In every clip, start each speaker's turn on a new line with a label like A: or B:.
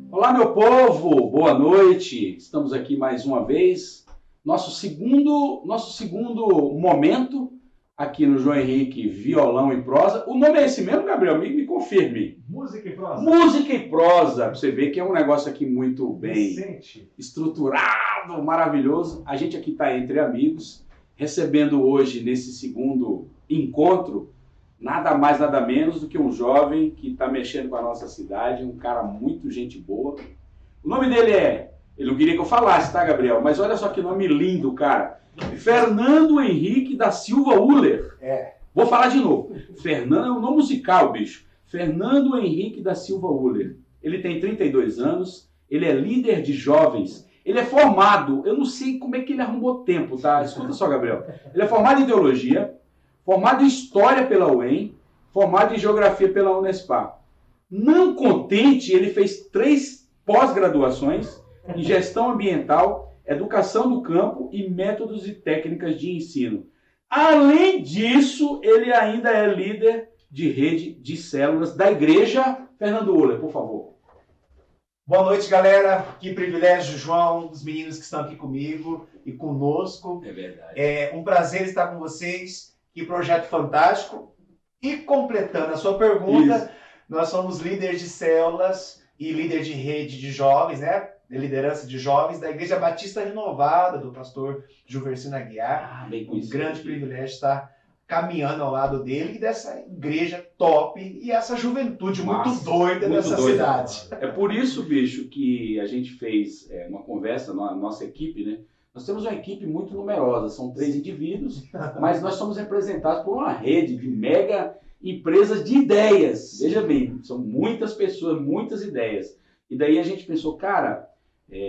A: Olá, meu povo, boa noite. Estamos aqui mais uma vez. Nosso segundo momento aqui no João Henrique Violão e Prosa. O nome é esse mesmo, Gabriel? Me confirme.
B: Música e prosa.
A: Música e prosa. Você vê que é um negócio aqui muito bem
B: Decente.
A: Estruturado, maravilhoso. A gente aqui está entre amigos, recebendo hoje, nesse segundo encontro, nada mais, nada menos do que um jovem que está mexendo com a nossa cidade, um cara muito gente boa. O nome dele ele não queria que eu falasse, tá, Gabriel? Mas olha só que nome lindo, cara. Fernando Henrique da Silva Uller. Vou falar de novo. Fernando é um nome musical, bicho. Fernando Henrique da Silva Uller. Ele tem 32 anos, ele é líder de jovens, ele é formado, eu não sei como é que ele arrumou tempo, tá? Escuta só, Gabriel. Ele é formado em teologia, formado em História pela UEM, formado em Geografia pela Unespar. Não contente, ele fez 3 pós-graduações em Gestão Ambiental, Educação do Campo e Métodos e Técnicas de Ensino. Além disso, ele ainda é líder de rede de células da Igreja. Fernando Uller, por favor.
B: Boa noite, galera. Que privilégio, João, dos meninos que estão aqui comigo e conosco.
A: É verdade.
B: É um prazer estar com vocês. Que projeto fantástico. E completando a sua pergunta, nós somos líderes de células e líder de rede de jovens, né? De liderança de jovens da Igreja Batista Renovada, do pastor Juversino Aguiar.
A: Bem
B: Um
A: conhecido.
B: grande privilégio estar caminhando ao lado dele e dessa igreja top e essa juventude muito
A: Massa,
B: doida
A: muito
B: dessa
A: doida.
B: cidade.
A: É por isso, bicho, que a gente fez uma conversa na nossa equipe, né? Nós temos uma equipe muito numerosa, são 3 indivíduos, mas nós somos representados por uma rede de mega empresas de ideias. Veja bem, são muitas pessoas, muitas ideias. E daí a gente pensou, cara,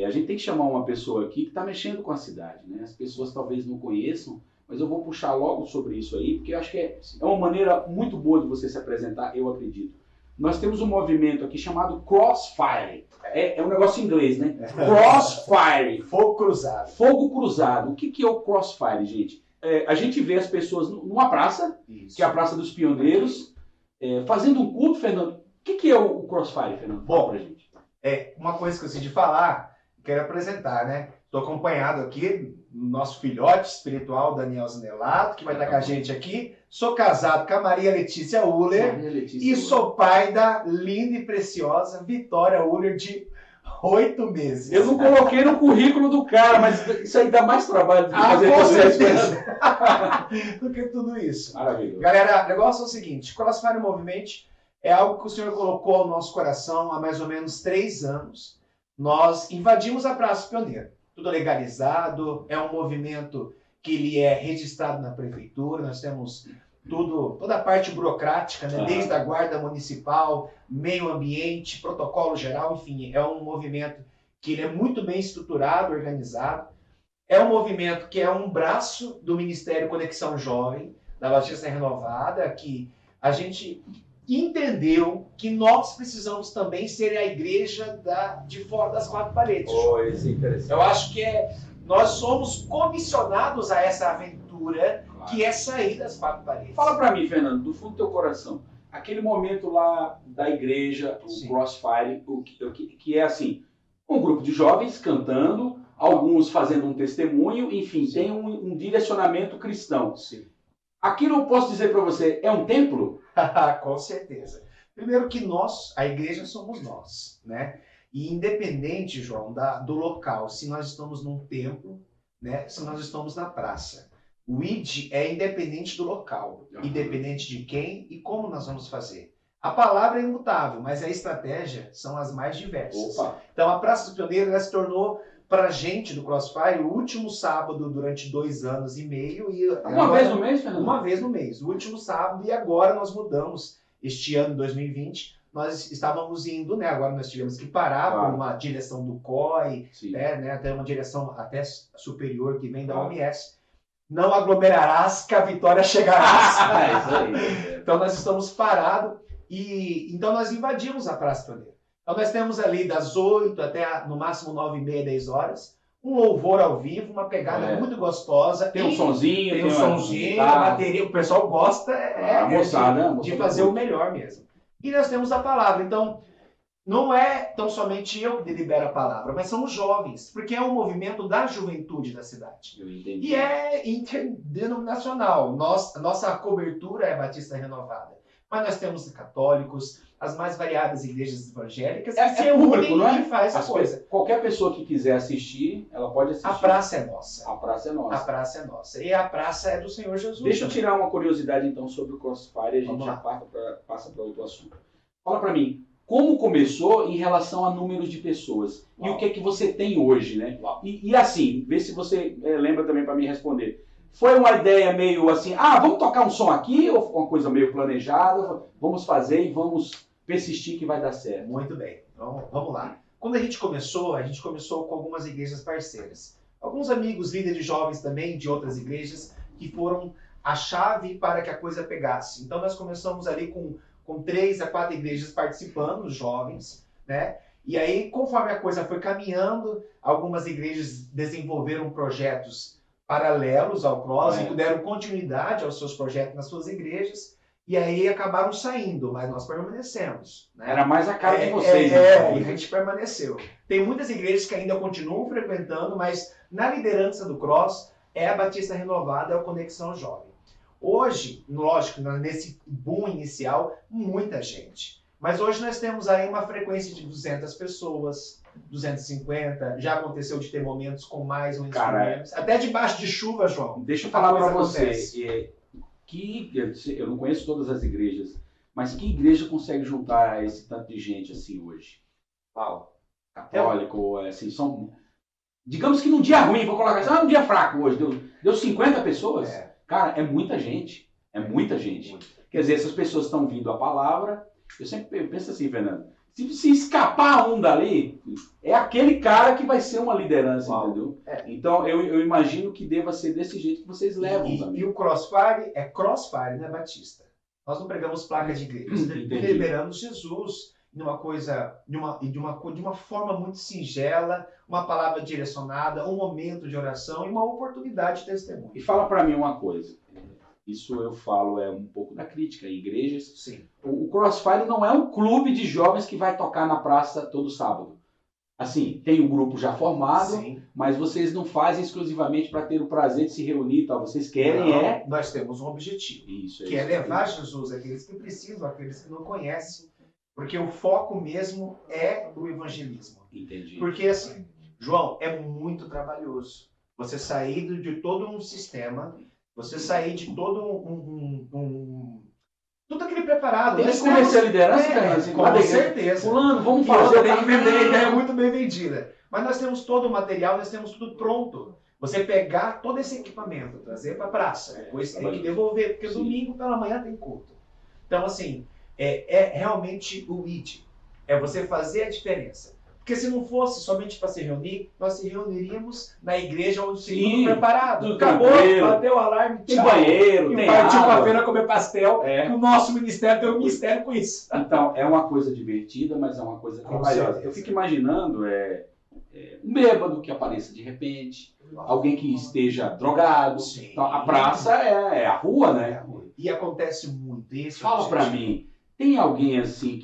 A: a gente tem que chamar uma pessoa aqui que está mexendo com a cidade, né? As pessoas talvez não conheçam, mas eu vou puxar logo sobre isso aí, porque eu acho que é uma maneira muito boa de você se apresentar, eu acredito. Nós temos um movimento aqui chamado Crossfire. É um negócio em inglês, né? Crossfire.
B: Fogo cruzado.
A: Fogo cruzado. O que é o Crossfire, gente? A gente vê as pessoas numa praça,
B: Isso.
A: que é a Praça dos Pioneiros, fazendo um culto, Fernando. O que é o Crossfire, Fernando? Fala pra gente.
B: Uma coisa que eu esqueci de falar, quero apresentar, né? Estou acompanhado aqui do nosso filhote espiritual, Daniel Zanelato, que vai estar com a gente aqui. Sou casado com a Maria Letícia Uller.
A: Maria Letícia
B: E
A: Uller.
B: sou pai da linda e preciosa Vitória Uller, de 8 meses.
A: Eu não coloquei no currículo do cara, mas isso aí dá mais trabalho do que fazer
B: com
A: processo.
B: certeza. Do que tudo isso.
A: Maravilhoso.
B: Galera, o negócio é o seguinte, Crossfire Movement é algo que o Senhor colocou ao nosso coração há mais ou menos 3 anos. Nós invadimos a Praça Pioneira. Tudo legalizado, é um movimento que ele é registrado na prefeitura, nós temos toda a parte burocrática, né? Desde a guarda municipal, meio ambiente, protocolo geral, enfim, é um movimento que ele é muito bem estruturado, organizado. É um movimento que é um braço do Ministério Conexão Jovem, da Batista Renovada, que a gente entendeu que nós precisamos também ser a igreja de fora das 4 paredes.
A: Isso é interessante.
B: Eu acho que nós somos comissionados a essa aventura,
A: Claro.
B: que é sair das 4 paredes.
A: Fala pra mim, Fernando, do fundo do teu coração, aquele momento lá da igreja, o
B: Sim.
A: Crossfire, que é assim, um grupo de jovens cantando, alguns fazendo um testemunho, enfim,
B: Sim.
A: tem um direcionamento cristão.
B: Sim.
A: Aquilo eu posso dizer pra você, é um templo?
B: Com certeza. Primeiro que nós, a igreja, somos nós, né? E independente, João, do local, se nós estamos num templo, né? Se nós estamos na praça. O ID é independente do local, independente de quem e como nós vamos fazer. A palavra é imutável, mas a estratégia são as mais diversas.
A: Opa.
B: Então, a Praça do Pioneiro ela se tornou, pra gente do Crossfire, o último sábado durante 2 anos e meio. E
A: Uma vez no mês, Fernando?
B: Uma vez no mês, o último sábado, e agora nós mudamos. Este ano, 2020, nós estávamos indo, né? Agora nós tivemos que parar
A: Claro.
B: por uma direção do COI,
A: Sim.
B: né? Até uma direção até superior que vem da
A: Claro.
B: OMS. Não aglomerarás que a vitória chegarás.
A: É isso aí.
B: Então nós estamos parados e então nós invadimos a Praça Pioneira. Então nós temos ali das 8 até no máximo 9h30, 10 horas, um louvor ao vivo, uma pegada muito gostosa.
A: Tem um sonzinho,
B: tem um
A: uma
B: sonzinho, a bateria, o pessoal gosta
A: a moçada,
B: de fazer o melhor mesmo. E nós temos a palavra. Então, não é tão somente eu que delibero a palavra, mas são os jovens, porque é um movimento da juventude da cidade.
A: Eu entendi.
B: E é interdenominacional. A nossa cobertura é Batista Renovada. Mas nós temos católicos, as mais variadas igrejas evangélicas, que se
A: público, não é?
B: e faz a coisa.
A: Qualquer pessoa que quiser assistir, ela pode assistir.
B: A praça é nossa.
A: A praça é nossa.
B: A praça é nossa. E a praça é do Senhor Jesus.
A: Deixa eu
B: também.
A: tirar uma curiosidade, então, sobre o Crossfire e a gente já passa para outro assunto. Fala para mim, como começou em relação a números de pessoas? E o que é que você tem hoje, né? E assim, vê se você lembra também para me responder. Foi uma ideia meio assim, vamos tocar um som aqui, ou uma coisa meio planejada, vamos fazer e vamos persistir que vai dar certo?
B: Muito bem, então vamos lá. Quando a gente começou com algumas igrejas parceiras. Alguns amigos, líderes jovens também, de outras igrejas, que foram a chave para que a coisa pegasse. Então nós começamos ali com 3 a 4 igrejas participando, jovens, né? E aí, conforme a coisa foi caminhando, algumas igrejas desenvolveram projetos paralelos ao Cross e deram continuidade aos seus projetos nas suas igrejas, e aí acabaram saindo, mas nós permanecemos. Né?
A: Era mais a cara de vocês.
B: E a gente permaneceu. Tem muitas igrejas que ainda continuam frequentando, mas na liderança do Cross é a Batista Renovada, é a Conexão Jovem. Hoje, lógico, nesse boom inicial, muita gente. Mas hoje nós temos aí uma frequência de 200 pessoas, 250. Já aconteceu de ter momentos com mais ou menos. Até debaixo de chuva, João.
A: Deixa eu falar para você. Eu não conheço todas as igrejas, mas que igreja consegue juntar esse tanto de gente assim hoje? Católico, assim, são... Digamos que num dia ruim, vou colocar assim, num dia fraco hoje, deu 50 pessoas? Cara, é muita gente. É muita gente. Quer dizer, essas pessoas estão vindo a palavra. Eu sempre penso assim, Fernando, se escapar um dali, é aquele cara que vai ser uma liderança, entendeu? Então, eu imagino que deva ser desse jeito que vocês levam também.
B: E o Crossfire é Crossfire, né, Batista? Nós não pregamos placas de igreja. Liberamos Jesus de uma forma muito singela, uma palavra direcionada, um momento de oração e uma oportunidade de testemunho.
A: E fala para mim uma coisa. Isso eu falo, um pouco da crítica em igrejas.
B: Sim.
A: O Crossfire não é um clube de jovens que vai tocar na praça todo sábado. Assim, tem um grupo já formado, sim, mas vocês não fazem exclusivamente para ter o prazer de se reunir e tal. Vocês querem
B: Nós temos um objetivo, que é levar Jesus àqueles que precisam, àqueles que não conhecem, porque o foco mesmo é o evangelismo.
A: Entendi.
B: Porque assim, João, é muito trabalhoso. Você sair de todo um sistema, você sair de todo tudo aquele preparado.
A: Tem que conhecer a liderança,
B: com certeza.
A: Fulano, vamos fazer.
B: Tem que vender a ideia muito bem vendida. Mas nós temos todo o material, nós temos tudo pronto. Você pegar todo esse equipamento, trazer para a praça, depois tem que devolver, porque domingo pela manhã tem culto. Então, assim, é realmente o ID. É você fazer a diferença. Porque se não fosse somente para se reunir, nós se reuniríamos na igreja onde se tudo preparado. Acabou, bateu o alarme,
A: tem banheiro, tem
B: partiu para a feira comer pastel. O nosso ministério tem um ministério com isso.
A: Então, é uma coisa divertida, mas é uma coisa trabalhosa. Eu fico imaginando um bêbado que apareça de repente, alguém que esteja drogado. Então, a praça é a rua, né?
B: E acontece muito isso.
A: Fala para mim. Tem alguém assim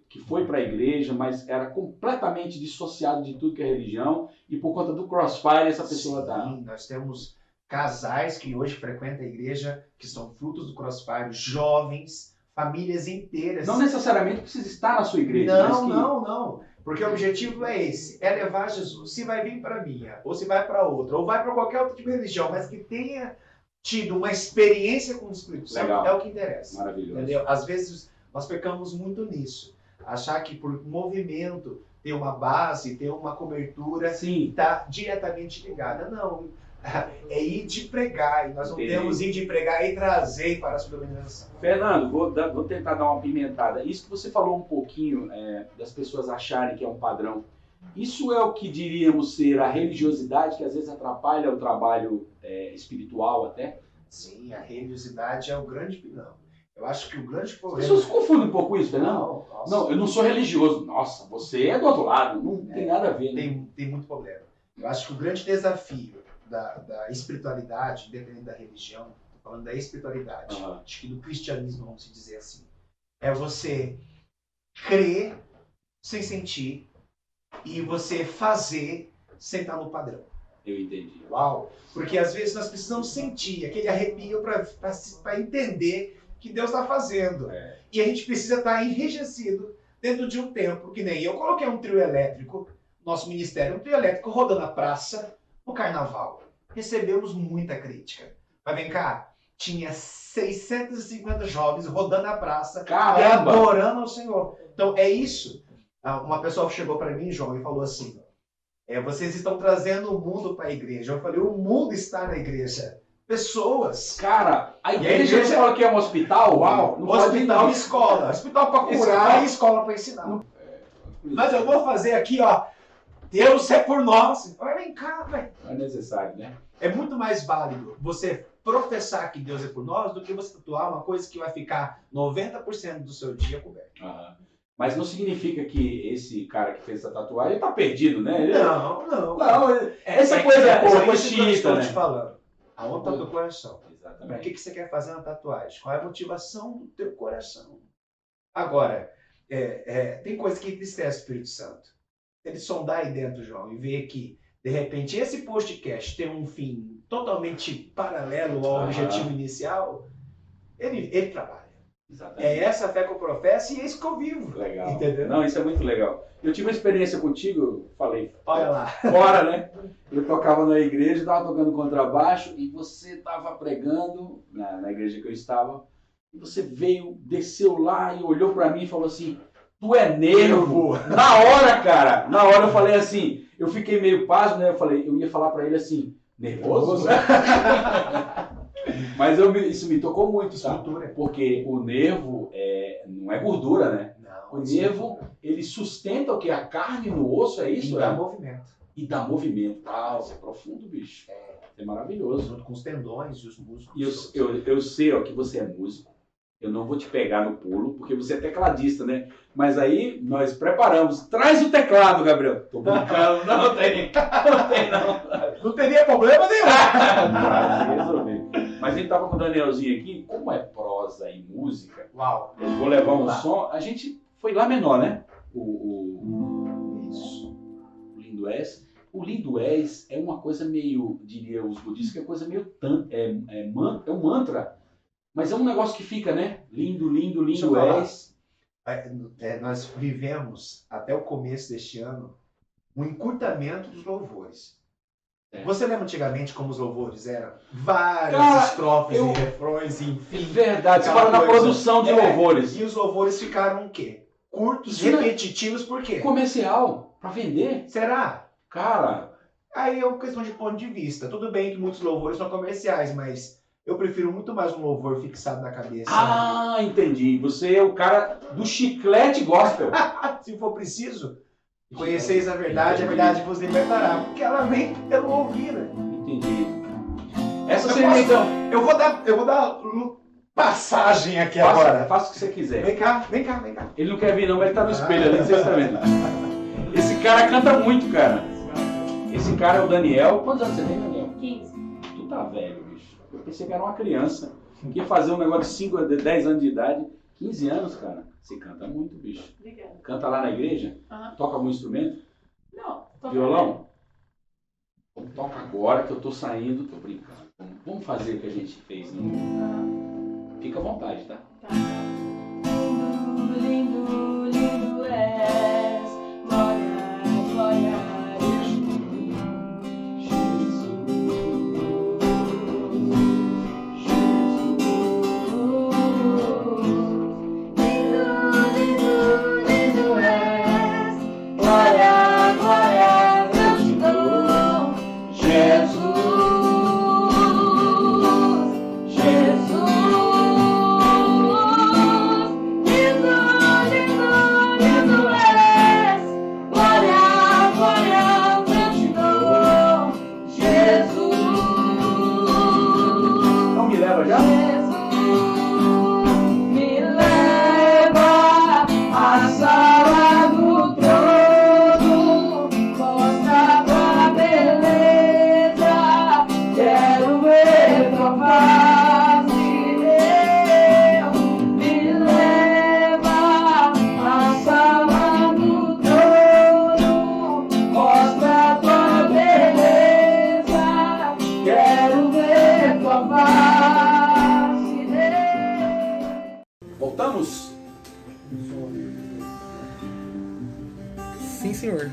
A: que foi para a igreja, mas era completamente dissociado de tudo que é religião e por conta do Crossfire essa pessoa está?
B: Sim, nós temos casais que hoje frequentam a igreja, que são frutos do Crossfire, jovens, famílias inteiras.
A: Não necessariamente precisa estar na sua igreja.
B: Não. Porque o objetivo é esse, é levar Jesus. Se vai vir para a minha, ou se vai para outra, ou vai para qualquer outro tipo de religião, mas que tenha tido uma experiência com o Espírito Santo, é o que interessa.
A: Maravilhoso.
B: Entendeu? Às vezes nós pecamos muito nisso. Achar que por movimento ter uma base, ter uma cobertura, está diretamente ligada. Não. É ir de pregar. E nós não temos ir de pregar e trazer para a sua dominação.
A: Fernando, vou tentar dar uma pimentada. Isso que você falou um pouquinho das pessoas acharem que é um padrão. Isso é o que diríamos ser a religiosidade, que às vezes atrapalha o trabalho espiritual até?
B: Sim, a religiosidade é o grande vilão. Eu acho que o grande problema...
A: As pessoas confundem um pouco isso, Fernando? Não, eu não sou religioso. Nossa, você é do outro lado. Não tem nada a ver. Né?
B: Tem muito problema. Eu acho que o grande desafio da espiritualidade, independente da religião, estou falando da espiritualidade, acho que do cristianismo, vamos dizer assim, é você crer sem sentir e você fazer sem estar no padrão.
A: Eu entendi.
B: Uau! Porque às vezes nós precisamos sentir aquele arrepio para entender o que Deus está fazendo. E a gente precisa estar enrijecido dentro de um templo, que nem eu coloquei um trio elétrico, nosso ministério, um trio elétrico rodando a praça no carnaval. Recebemos muita crítica. Mas vem cá, tinha 650 jovens rodando a praça, adorando ao Senhor. Então é isso. Uma pessoa chegou para mim, João, e falou assim, vocês estão trazendo o mundo para a igreja. Eu falei, o mundo está na igreja. Pessoas.
A: Cara, a igreja você fala que é um hospital?
B: Uau,
A: não
B: hospital e escola. Hospital para curar e escola para ensinar. Mas eu vou fazer aqui, ó. Deus é por nós. Olha, vem cá, velho.
A: Não é necessário, né?
B: É muito mais válido você professar que Deus é por nós do que você tatuar uma coisa que vai ficar 90% do seu dia coberto.
A: Mas não significa que esse cara que fez essa tatuagem está perdido, né?
B: Não.
A: Essa coisa é boa,
B: que eu estou te
A: né?
B: falando. Aonde está o teu coração?
A: Exatamente.
B: O que você quer fazer na tatuagem? Qual é a motivação do teu coração? Agora, tem coisa que entristece o Espírito Santo. Ele sondar aí dentro, João, e ver que, de repente, esse podcast tem um fim totalmente paralelo ao objetivo inicial, ele trabalha.
A: Exatamente.
B: É essa a fé que eu professo e é isso que eu vivo.
A: Legal.
B: Entendeu?
A: Não, isso é muito legal. Eu tive uma experiência contigo, eu falei,
B: olha lá,
A: fora, né? Eu tocava na igreja, estava tocando contrabaixo e você estava pregando na igreja que eu estava. E você veio, desceu lá e olhou para mim e falou assim, tu é nervo. Na hora, cara, na hora eu falei assim, eu fiquei meio pasmo, né? Eu ia falar para ele assim, nervoso? Mas isso me tocou muito, tá? Porque o nervo não é gordura, né?
B: Não,
A: o nervo, ele sustenta o que? A carne no osso, é isso?
B: E dá movimento.
A: E dá movimento. Isso é profundo, bicho. É maravilhoso.
B: Junto com os tendões e os músculos.
A: E eu sei, ó, que você é músico. Eu não vou te pegar no pulo, porque você é tecladista, né? Mas aí nós preparamos. Traz o teclado, Gabriel. Tô brincando. Não tem, não.
B: Não teria problema nenhum.
A: Vai resolver. Mas a gente tava com o Danielzinho aqui. Como é prosa e música,
B: uau.
A: Eu vou levar um som. A gente foi lá menor, né?
B: Isso.
A: O Lindo És. O Lindo És é uma coisa meio, diria os budistas, que é coisa meio é um mantra. Mas é um negócio que fica, né? Lindo, lindo, lindo és.
B: Nós vivemos, até o começo deste ano, um encurtamento dos louvores. Você lembra antigamente como os louvores eram? Várias estrofes e refrões, enfim.
A: É verdade, você fala na produção de louvores.
B: E os louvores ficaram o quê? Curtos, repetitivos, por quê?
A: Comercial, pra vender.
B: Será?
A: Cara...
B: Aí é uma questão de ponto de vista. Tudo bem que muitos louvores são comerciais, mas... eu prefiro muito mais um louvor fixado na cabeça.
A: Entendi. Você é o cara do chiclete gospel.
B: Se for preciso, conheceis a verdade vos libertará. Porque ela vem pelo ouvir, né?
A: Entendi. Essa seria então.
B: Eu vou dar passagem aqui agora.
A: Faça o que você quiser.
B: Vem cá.
A: Ele não quer vir não, mas ele tá no espelho ali, vocês estão vendo. Esse cara canta muito, cara. Esse cara é o Daniel. Quantos anos você tem, Daniel?
C: 15.
A: Tu tá velho, bicho. Eu pensei que era uma criança. Que ia fazer um negócio de 5, 10 anos de idade. 15 anos, cara. Você canta muito, bicho.
C: Obrigada.
A: Canta lá na igreja? Toca algum instrumento?
C: Não.
A: Violão? Toca agora que eu tô saindo. Tô brincando. Vamos fazer o que a gente fez. Fica à vontade, tá?
C: Tá. Lindo, lindo és. Glória, glória a Jesus.
D: Sim, senhor.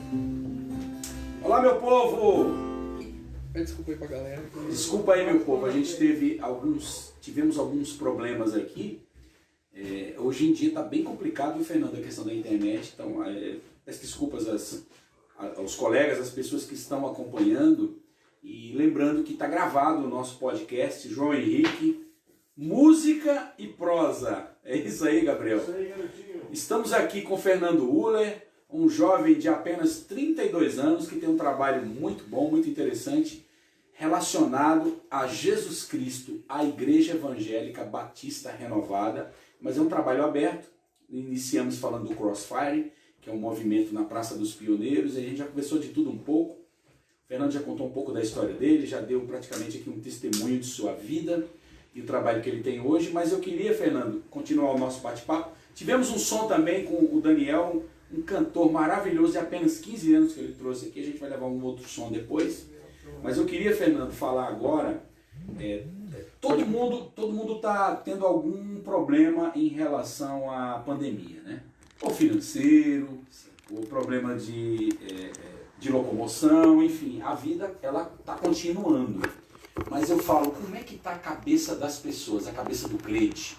A: Olá, meu povo!
D: Desculpa aí pra galera.
A: Desculpa aí, meu povo, a gente tivemos alguns problemas aqui. Hoje em dia está bem complicado, viu, Fernando, a questão da internet. Então, peço desculpas aos colegas, às pessoas que estão acompanhando. E lembrando que está gravado o nosso podcast, João Henrique, Música e Prosa. É isso aí, Gabriel.
E: Isso aí, garotinho.
A: Estamos aqui com Fernando Uller, um jovem de apenas 32 anos que tem um trabalho muito bom, muito interessante, relacionado a Jesus Cristo, a Igreja Evangélica Batista Renovada. Mas é um trabalho aberto. Iniciamos falando do Crossfire, que é um movimento na Praça dos Pioneiros, e a gente já conversou de tudo um pouco. O Fernando já contou um pouco da história dele, já deu praticamente aqui um testemunho de sua vida e o trabalho que ele tem hoje, mas eu queria, Fernando, continuar o nosso bate-papo. Tivemos um som também com o Daniel, um cantor maravilhoso de apenas 15 anos que ele trouxe aqui, a gente vai levar um outro som depois. Mas eu queria, Fernando, falar agora, todo mundo está tendo algum problema em relação à pandemia, né? O financeiro, o problema de locomoção, enfim, a vida ela está continuando. Mas eu falo, como é que está a cabeça das pessoas, a cabeça do crente?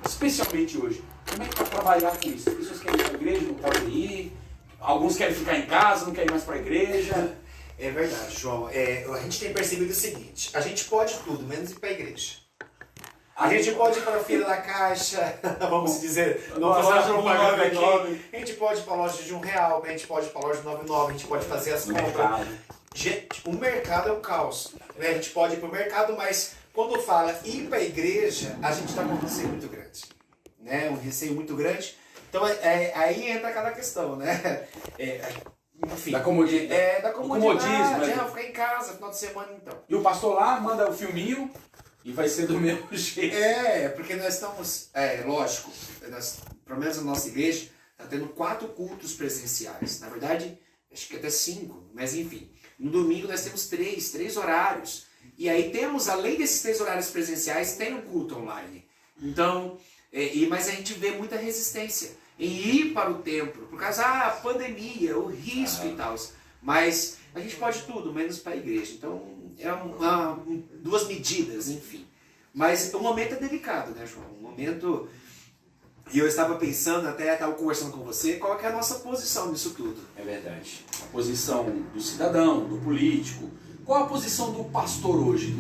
A: Especialmente hoje. Como é que está trabalhar com isso? As pessoas querem ir para a igreja, não podem ir. Alguns querem ficar em casa, não querem ir mais para a igreja.
B: É verdade, João. A gente tem percebido o seguinte, a gente pode tudo, menos ir para a igreja. A gente pode ir para a feira da caixa, vamos dizer, a gente pode ir para a loja de R$1, a gente pode ir para a loja de 99, a gente pode fazer as compras. Gente, o mercado é um caos. Né? A gente pode ir para o mercado, mas quando fala ir para a igreja, a gente está com um receio muito grande. Né? Um receio muito grande. Então aí entra aquela questão, né? Enfim,
A: da comodidade.
B: Da comodidade.
A: Né?
B: Ficar em casa, final de semana então.
A: E o pastor lá manda o filminho e vai ser do mesmo jeito.
B: Porque nós estamos, lógico, pelo menos na nossa igreja, está tendo 4 cultos presenciais. Na verdade, acho que até 5, mas enfim. No domingo nós temos 3 horários. E aí temos, além desses 3 horários presenciais, tem um culto online. Então, mas a gente vê muita resistência em ir para o templo, por causa da pandemia, o risco e tal. Mas a gente pode tudo, menos para a igreja. Então, duas medidas, enfim. Mas o momento é delicado, né, João? O momento... E eu estava pensando, até estava conversando com você, qual é a nossa posição nisso tudo.
A: É verdade. A posição do cidadão, do político. Qual a posição do pastor hoje?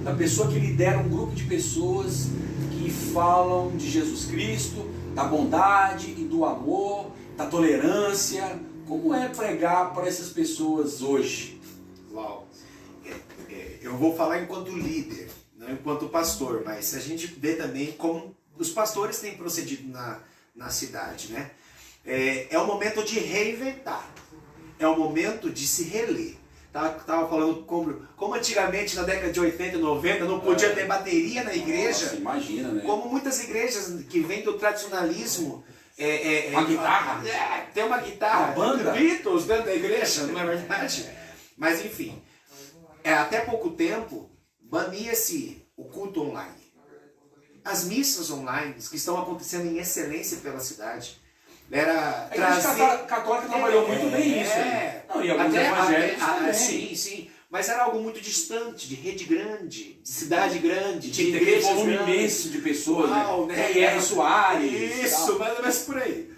A: Da pessoa que lidera um grupo de pessoas que falam de Jesus Cristo, da bondade e do amor, da tolerância. Como é pregar para essas pessoas hoje?
B: Uau! Eu vou falar enquanto líder, não enquanto pastor, mas a gente vê também como os pastores têm procedido na cidade, né? É um momento de reinventar, é um momento de se reler. Tava falando como antigamente, na década de 80 e 90, não podia ter bateria na igreja.
A: Nossa, imagina, né?
B: Como muitas igrejas que vêm do tradicionalismo...
A: uma guitarra?
B: Tem uma guitarra.
A: Uma banda?
B: Beatles dentro da igreja, não é verdade? Mas enfim, até pouco tempo, bania-se o culto online. As missas online, que estão acontecendo em excelência pela cidade,
A: a Igreja Católica trabalhou muito bem isso. Não, e alguns evangélicos também.
B: Sim. Mas era algo muito distante, de rede grande, de cidade grande, de
A: Tinha
B: igrejas
A: volume
B: grandes.
A: imenso de pessoas,
B: né?
A: R.R. Soares.
B: Isso, mais ou menos por aí.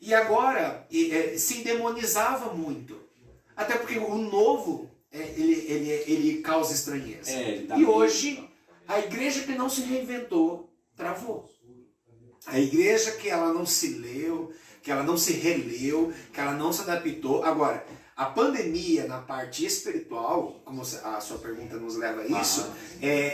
B: E agora, se demonizava muito. Até porque o novo, ele causa estranheza. E hoje, a igreja que não se reinventou, travou. A igreja que ela não se leu, que ela não se releu, que ela não se adaptou. Agora, a pandemia na parte espiritual, como a sua pergunta nos leva a isso,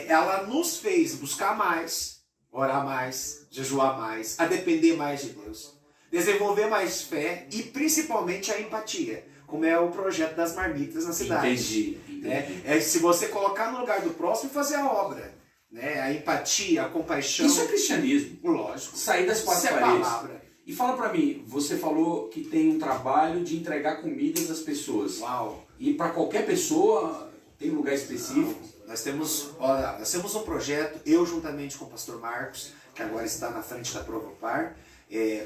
B: ela nos fez buscar mais, orar mais, jejuar mais, a depender mais de Deus, desenvolver mais fé e principalmente a empatia, como é o projeto das marmitas na cidade.
A: Entendi.
B: Se você colocar no lugar do próximo e fazer a obra. Né? A empatia, a compaixão.
A: Isso é cristianismo.
B: Lógico.
A: Sair das quatro
B: Isso
A: paredes.
B: É palavra.
A: E fala pra mim, você falou que tem um trabalho de entregar comidas às pessoas.
B: Uau.
A: E para qualquer pessoa tem um lugar específico?
B: Nós temos um projeto, eu juntamente com o pastor Marcos, que agora está na frente da Provopar,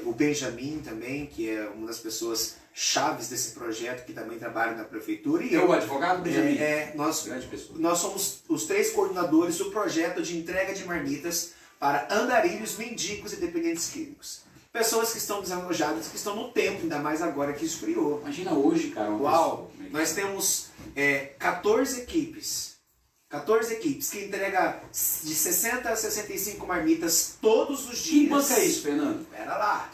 B: o Benjamin também, que é uma das pessoas chaves desse projeto, que também trabalha na prefeitura. E
A: Eu, o advogado Benjamin.
B: Nós
A: Grande pessoa.
B: nós somos os 3 coordenadores do projeto de entrega de marmitas para andarilhos, mendigos e dependentes químicos. Pessoas que estão desalojadas, que estão no tempo, ainda mais agora que esfriou.
A: Imagina hoje, cara. Uma
B: Uau!
A: pessoa, como é que
B: Nós temos 14 equipes. 14 equipes que entregam de 60 a 65 marmitas todos os dias.
A: Quem banca isso, Fernando?
B: Pera lá.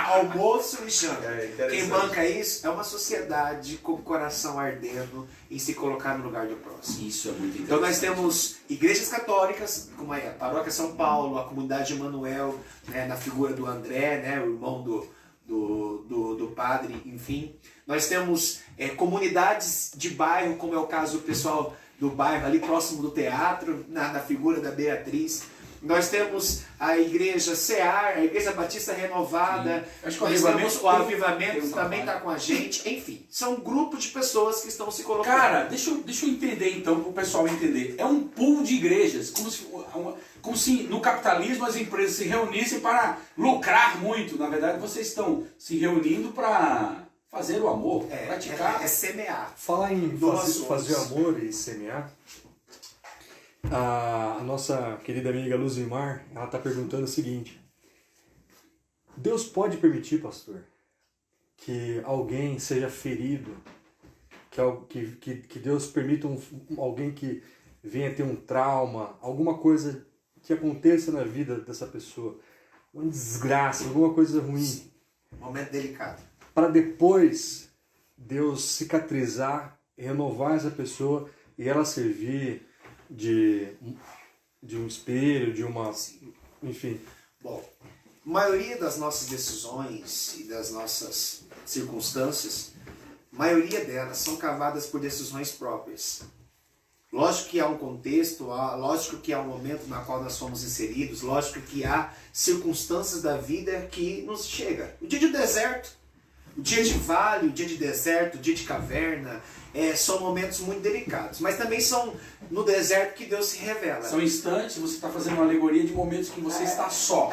B: Almoço e janta.
A: interessante.
B: Quem banca isso é uma sociedade com o coração ardendo em se colocar no lugar do próximo.
A: Isso é muito interessante.
B: Então nós temos igrejas católicas, como a Paróquia São Paulo, a Comunidade Emanuel, né, na figura do André, né, o irmão do padre, enfim. Nós temos comunidades de bairro, como é o caso do pessoal do bairro ali próximo do teatro, na figura da Beatriz. Nós temos a igreja Cear, a Igreja Batista Renovada.
A: Acho que o
B: nós
A: Avivamento
B: temos o Avivamento
A: tem um
B: também está com a gente. Enfim, são um grupo de pessoas que estão se colocando.
A: Cara, deixa eu entender então, para o pessoal entender. É um pool de igrejas, como se no capitalismo as empresas se reunissem para lucrar muito. Na verdade, vocês estão se reunindo para fazer o amor, praticar.
B: É semear.
E: Falar em
B: Doações.
E: fazer amor e semear, a nossa querida amiga Luzimar, ela está perguntando o seguinte: Deus pode permitir, pastor, que alguém seja ferido, que Deus permita alguém que venha ter um trauma, alguma coisa que aconteça na vida dessa pessoa, uma desgraça, alguma coisa ruim,
B: Momento delicado.
E: para depois Deus cicatrizar, renovar essa pessoa e ela servir de um espelho, de uma... enfim.
B: Bom, a maioria das nossas decisões e das nossas circunstâncias, a maioria delas são cavadas por decisões próprias. Lógico que há um contexto, lógico que há um momento na qual nós somos inseridos, lógico que há circunstâncias da vida que nos chega. O dia de deserto, o dia de vale, o dia de deserto, o dia de caverna, são momentos muito delicados. Mas também são no deserto que Deus se revela.
A: São instantes, você está fazendo uma alegoria de momentos que você está só.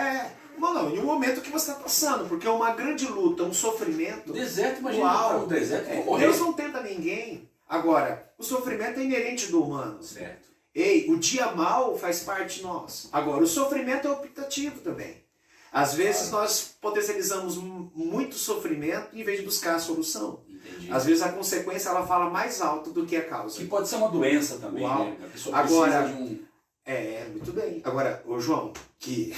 B: Não, em um momento que você está passando, porque é uma grande luta, um sofrimento.
A: O deserto, imagina,
B: Uau,
A: no deserto, vou morrer.
B: Deus não tenta ninguém. Agora, o sofrimento é inerente do humano.
A: Certo.
B: Ei, o dia mal faz parte de nós. Agora, o sofrimento é optativo também. Às vezes nós potencializamos muito sofrimento em vez de buscar a solução.
A: Entendi.
B: Às vezes a consequência ela fala mais alto do que a causa.
A: Que pode ser uma doença também,
B: Uau.
A: né? A pessoa
B: Agora,
A: precisa de um...
B: muito bem. Agora, ô João, que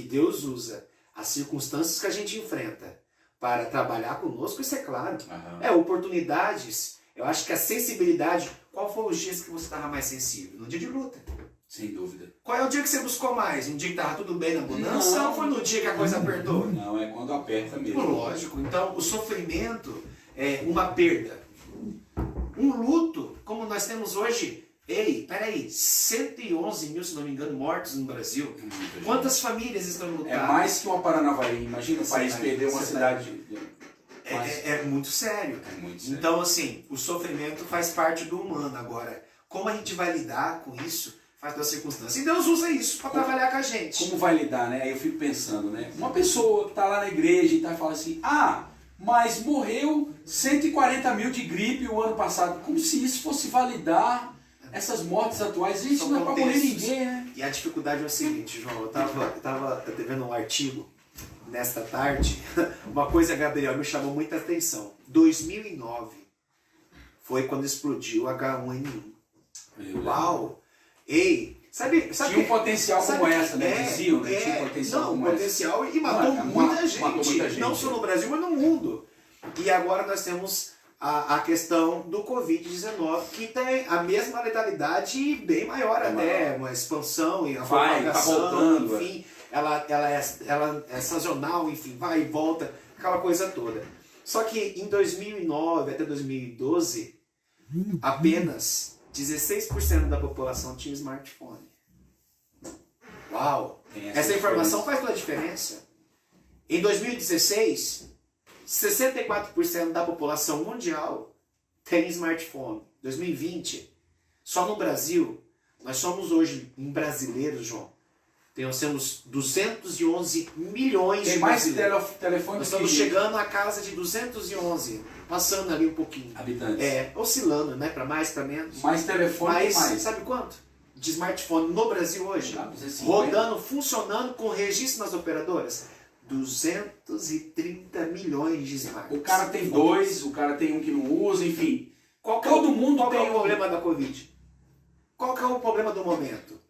B: Deus usa as circunstâncias que a gente enfrenta para trabalhar conosco, isso é claro. Oportunidades. Eu acho que a sensibilidade... Qual foi os dias que você estava mais sensível? No dia de luta.
A: Sem dúvida.
B: Qual é o dia que você buscou mais? Um dia que estava tudo bem na abundância?
A: Não.
B: Ou foi no dia que a coisa apertou?
A: Não, é quando aperta mesmo.
B: Lógico. Então, o sofrimento é uma perda. Um luto, como nós temos hoje... Ei, peraí, 111 mil, se não me engano, mortos no Brasil. Quantas famílias estão lutando?
A: É mais que uma Paranavaí. Imagina o país perder uma
B: Você
A: cidade.
B: É muito sério.
A: É muito sério.
B: Então, assim, o sofrimento faz parte do humano. Agora, como a gente vai lidar com isso, faz das circunstâncias. E Deus usa isso para trabalhar com a gente.
A: Como vai lidar, né? Aí eu fico pensando, né? Uma pessoa que está lá na igreja e fala assim, mas morreu 140 mil de gripe o ano passado. Como se isso fosse validar essas mortes atuais. Gente,
B: São
A: não é para morrer
B: contextos.
A: ninguém, né?
B: E a dificuldade é o seguinte, João. Eu tava vendo um artigo nesta tarde. Uma coisa, Gabriel, me chamou muita atenção. 2009 foi quando explodiu o H1N1. Uau! Ei, sabe
A: tinha um potencial como essa, né? Diziam, né? Tinha um potencial como essa.
B: Potencial e matou muita gente.
A: Matou muita gente.
B: Não só no Brasil, mas no mundo. E agora nós temos a questão do Covid-19, que tem a mesma letalidade e bem maior até, uma expansão e a propagação,
A: tá voltando,
B: enfim, ela é sazonal, enfim, vai e volta, aquela coisa toda. Só que em 2009 até 2012, apenas 16% da população tinha smartphone. Uau! Essa informação faz toda a diferença. Em 2016, 64% da população mundial tem smartphone. 2020, só no Brasil, nós somos hoje, em brasileiros, João, Nós temos 211 milhões
A: Tem
B: de
A: mais
B: brasileiros.
A: telefone
B: Nós
A: do que
B: estamos
A: gente.
B: chegando à casa de 211, passando ali um pouquinho.
A: Habitantes.
B: Oscilando, né? Para mais, para menos.
A: Mais telefone tem
B: Mas
A: mais.
B: sabe quanto? De smartphone no Brasil hoje?
A: Ah, 250.
B: Rodando, funcionando com registro nas operadoras? 230 milhões de smartphones.
A: O cara tem dois, o cara tem um que não usa, enfim.
B: Qual que
A: Todo mundo
B: qual que
A: tem
B: é o problema da Covid? Qual que é o problema do momento?